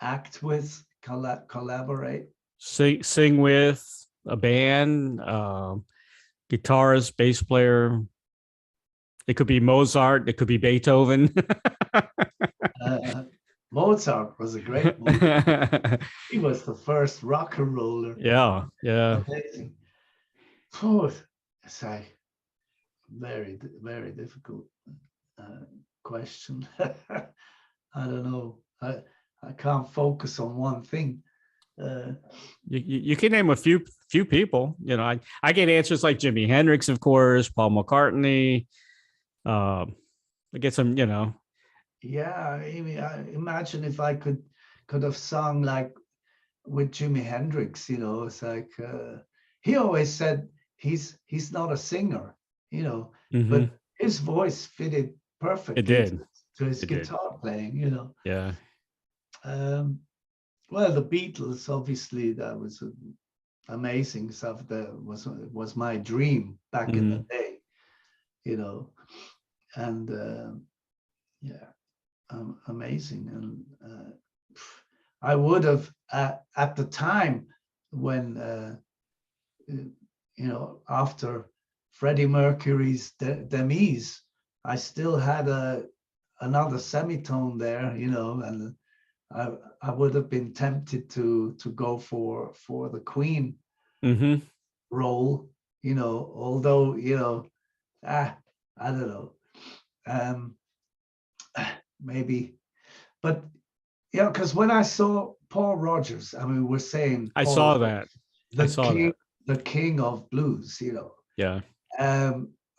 Act with, collaborate, sing with a band, guitarist, bass player. It could be Mozart, it could be Beethoven. Mozart was a great movie. He was the first rock and roller. Yeah. Amazing. Oh, it's a very, very difficult question. I don't know. I can't focus on one thing. You can name a few people. You know, I get answers like Jimi Hendrix, of course, Paul McCartney. I get some, you know. Yeah, I mean, imagine if I could have sung like with Jimi Hendrix. You know, it's like he always said he's not a singer. You know, but his voice fitted perfectly. It did. to his They did. guitar playing, you know. Yeah. Well, the Beatles, obviously, that was amazing stuff. That was my dream back in the day, you know, and yeah, amazing. And I would have at the time when you know, after Freddie Mercury's demise, I still had another semitone there, you know, and I would have been tempted to go for the Queen role, you know, although, you know, I don't know, maybe, but yeah, because when I saw Paul Rodgers, I mean, we're saying I Paul saw Rodgers, that. the king of blues, you know. Yeah.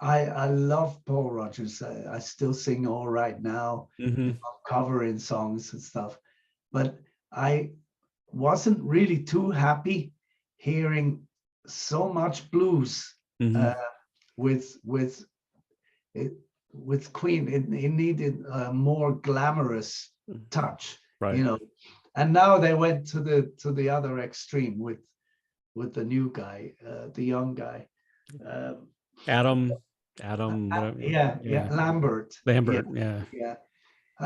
I love Paul Rodgers. I still sing All Right Now, if I'm covering songs and stuff. But I wasn't really too happy hearing so much blues with Queen. It needed a more glamorous touch, right. You know. And now they went to the other extreme with the new guy, the young guy. Adam, whatever. Yeah, Lambert. Yeah.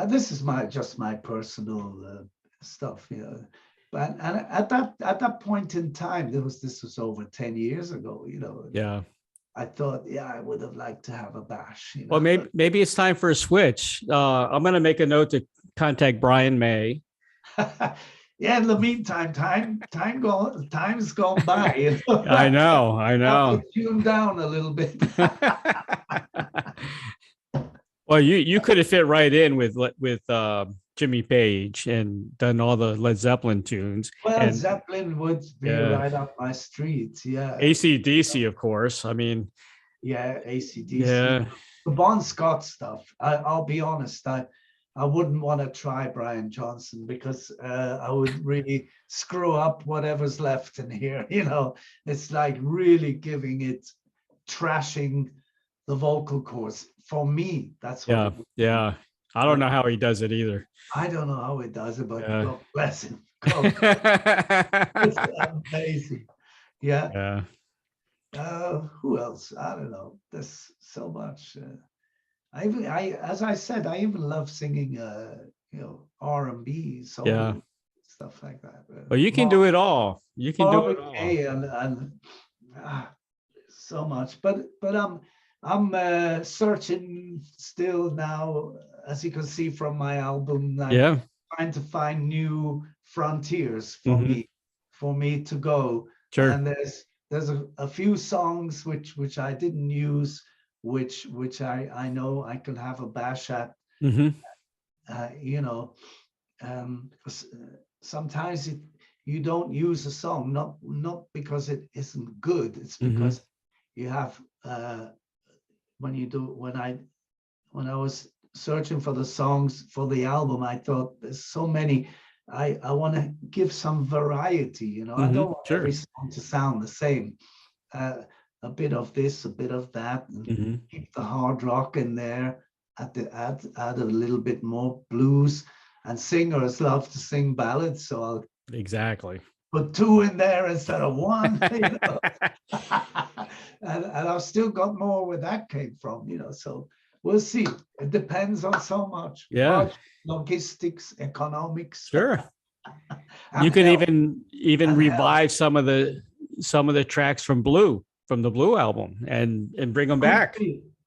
This is just my personal stuff, you know. But and at that point in time, this was over 10 years ago, you know. Yeah. I thought, I would have liked to have a bash. You know? Well, maybe it's time for a switch. I'm going to make a note to contact Brian May. Yeah, in the meantime, time's gone by. You know? I know. Have to tune down a little bit. Well, you could have fit right in with Jimmy Page and done all the Led Zeppelin tunes. Well, and Zeppelin would be right up my street. Yeah. AC/DC, of course. I mean. Yeah, AC/DC. Yeah. The Bon Scott stuff. I'll be honest. I wouldn't want to try Brian Johnson because I would really screw up whatever's left in here. You know, it's like really giving it, trashing the vocal cords. For me, that's what. Yeah. I don't know how he does it either. I don't know how he does it, but God bless him. It's amazing. Yeah. Who else? I don't know. There's so much. As I said, I even love singing, you know, R&B, soul, stuff like that. Well, you can do it all. You can do it all. And so much. But I'm searching still now, as you can see from my album. Trying to find new frontiers for me to go. Sure. And there's a few songs which I didn't use, which I know I can have a bash at. You know, sometimes you don't use a song not because it isn't good. It's because you have when I was searching for the songs for the album, I thought there's so many. I want to give some variety, you know. I don't want every song to sound the same. A bit of this, a bit of that, and keep the hard rock in there. Add a little bit more blues. And singers love to sing ballads, so I'll put two in there instead of one. You know? and I've still got more where that came from, you know. So we'll see. It depends on so much. Logistics, economics. Sure. You could even revive some of the tracks from the Blue album and bring them back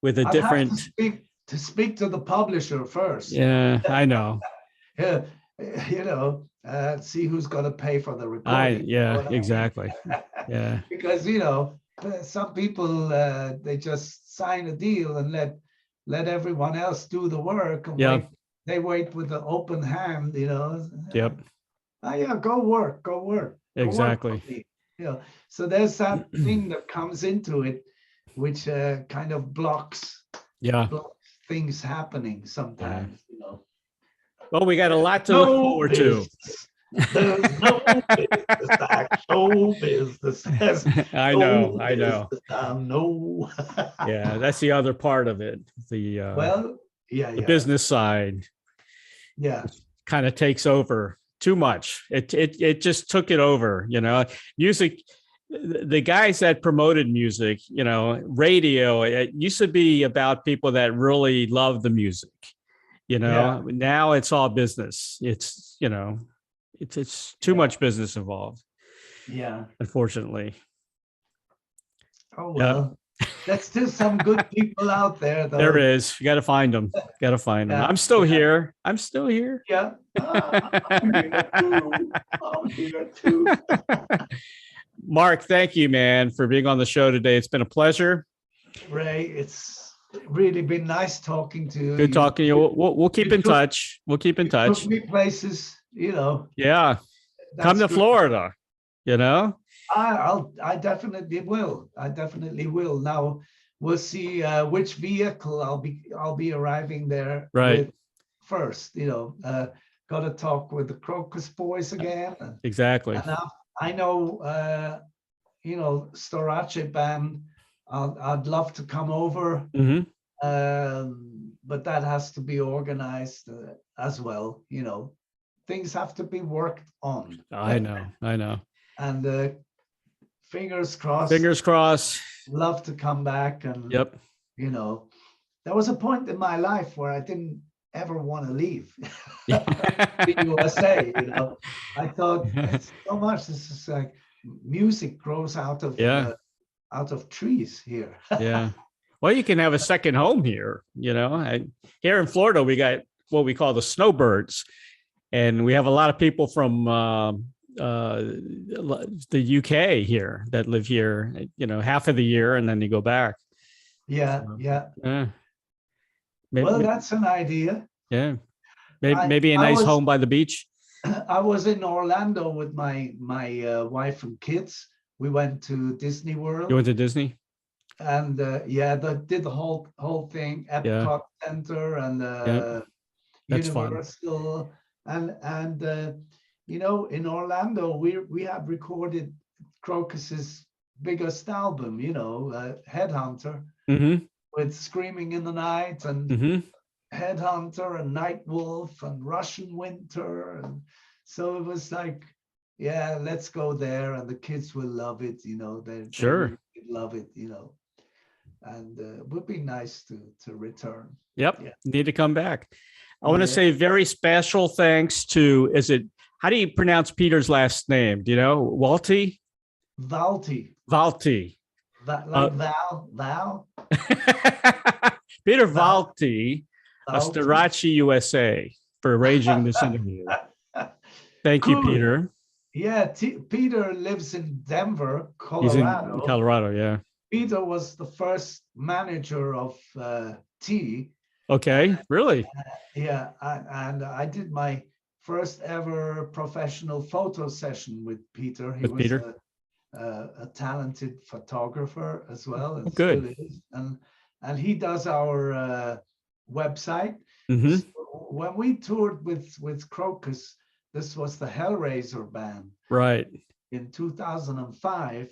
with a different. To speak to the publisher first. Yeah, I know. Yeah, you know, see who's going to pay for the recording. Exactly. Yeah. Because, you know, some people they just sign a deal and let everyone else do the work. And they wait with the open hand, you know. Yep. Go work. Exactly. You know, so there's that thing that comes into it, which kind of blocks things happening sometimes, you know. Well, we got a lot to look forward to. There's no business like show business. I know. No. Yeah, that's the other part of it. Well, Yeah, the yeah, business side yeah, kind of takes over too much. It just took it over, music. The guys that promoted music, radio, it used to be about people that really love the music, yeah, now it's all business. It's too yeah, much business involved, yeah. unfortunately. Oh Yeah, well, there's still some good people out there, there though. is. You got to find them. Got to find them. Yeah, I'm still yeah, here. I'm still here. yeah. I'm here too. I'm here too. Mark, thank you, man, for being on the show today. It's been a pleasure. Ray, it's really been nice talking to Good you. talking to you. We'll keep in touch. We'll keep in You took touch. me places, Yeah. Come that's to great. Florida, you know? I definitely will. I definitely will. Now we'll see which vehicle I'll be arriving there Right. with first. Got to talk with the Krokus boys again, Exactly. and I know Storache band. I'd love to come over, Hmm. but that has to be organized as well. Things have to be worked on. I know. And fingers crossed. Fingers crossed. Love to come back. And Yep. There was a point in my life where I didn't ever want to leave the USA. I thought it's so much. This is like music grows out of trees here. Yeah. Well, you can have a second home here, here in Florida, we got what we call the snowbirds. And we have a lot of people from the UK here that live here, half of the year, and then they go back. Yeah, So, yeah. Maybe, Well, that's an idea. yeah. Maybe a nice home by the beach. I was in Orlando with my wife and kids. We went to Disney World. You went to Disney? And they did the whole thing, Epcot Center and That's Universal. Fun. And in Orlando, we have recorded Krokus's biggest album, Headhunter, with Screaming in the Night and Headhunter and Night Wolf and Russian Winter. And so it was like, yeah, let's go there, and the kids will love it. They Sure love it. And it would be nice to return. Yep. Yeah. Need to come back. I want to say very special thanks to, how do you pronounce Peter's last name? Do you know? Walty? Valty. Like Val? Peter Valty of Storache USA for arranging this interview. Thank you, Peter. Yeah, Peter lives in Denver, Colorado. He's in Colorado, yeah. Peter was the first manager of T. Okay, really? Yeah, and I did my first ever professional photo session with Peter. He was a talented photographer as well. And good. Still is. And he does our website. Mm-hmm. So when we toured with Krokus, this was the Hellraiser band. Right. In 2005,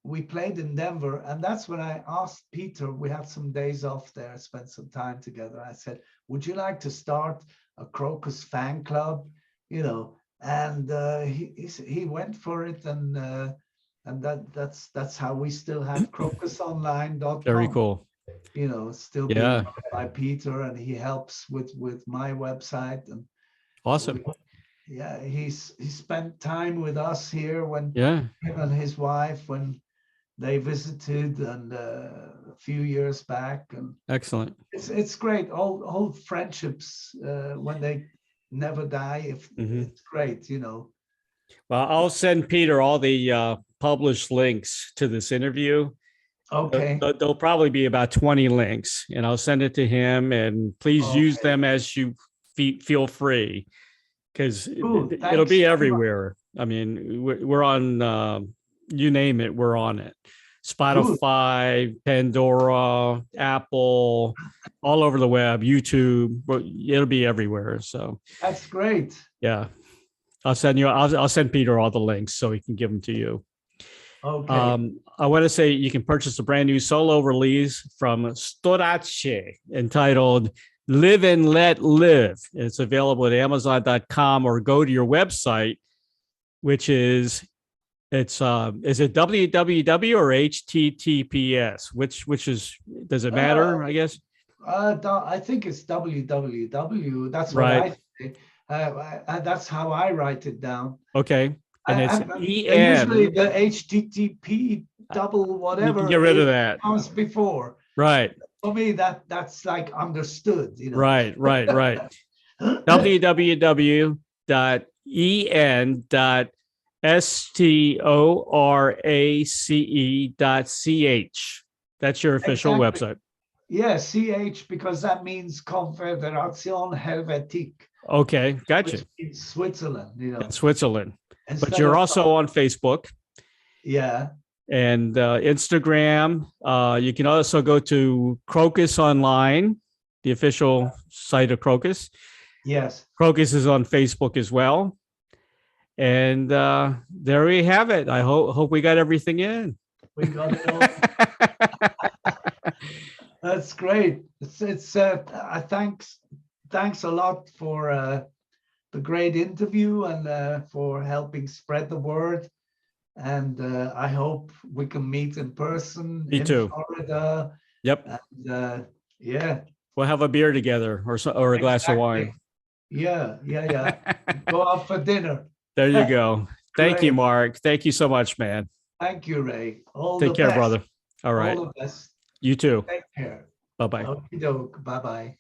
we played in Denver, and that's when I asked Peter, we had some days off there, spent some time together. I said, would you like to start a Krokus fan club? And he went for it, and that's how we still have krokusonline.com. Very cool. Still being by Peter, and he helps with my website. And awesome. He spent time with us here when him and his wife when they visited, and a few years back. And excellent. It's great. Old friendships when they never die. It's great, Well, I'll send Peter all the published links to this interview. Okay. There'll probably be about 20 links, and I'll send it to him. And please use them as you feel free, because it'll be everywhere. I mean, we're on, you name it, we're on it. Spotify, Pandora, Apple, all over the web, YouTube. It'll be everywhere. So that's great. Yeah, I'll send Peter all the links so he can give them to you. Okay. I want to say you can purchase a brand new solo release from Storache entitled Live and Let Live. It's available at Amazon.com, or go to your website, which is it www or HTTPS? Which does it matter? I guess. I think it's www. That's what Right. I say. That's how I write it down. Okay. And it's Usually EN. the HTTP double You can whatever get rid of that. comes before. Right. For me, that's like understood, you know. Right. www.en.storace.ch. That's your official Exactly. website. Yeah, CH, because that means Confederation Helvetique, Okay, gotcha. which means Switzerland, you know. In Switzerland. But Instead you're of also on Facebook yeah. and Instagram. You can also go to Krokus Online, the official site of Krokus. Yes. Krokus is on Facebook as well. And there we have it. I hope we got everything in. We got it all. That's great. It's thanks a lot for the great interview and for helping spread the word. And I hope we can meet in person Me in too. Florida. Yep. And yeah. We'll have a beer together or a glass of wine. Yeah. Go out for dinner. There you go. Thank you, Great. Mark. Thank you so much, man. Thank you, Ray. All Take the care, best. brother. All right. All the best. You too. Take care. Bye-bye. Okie doke. Bye-bye.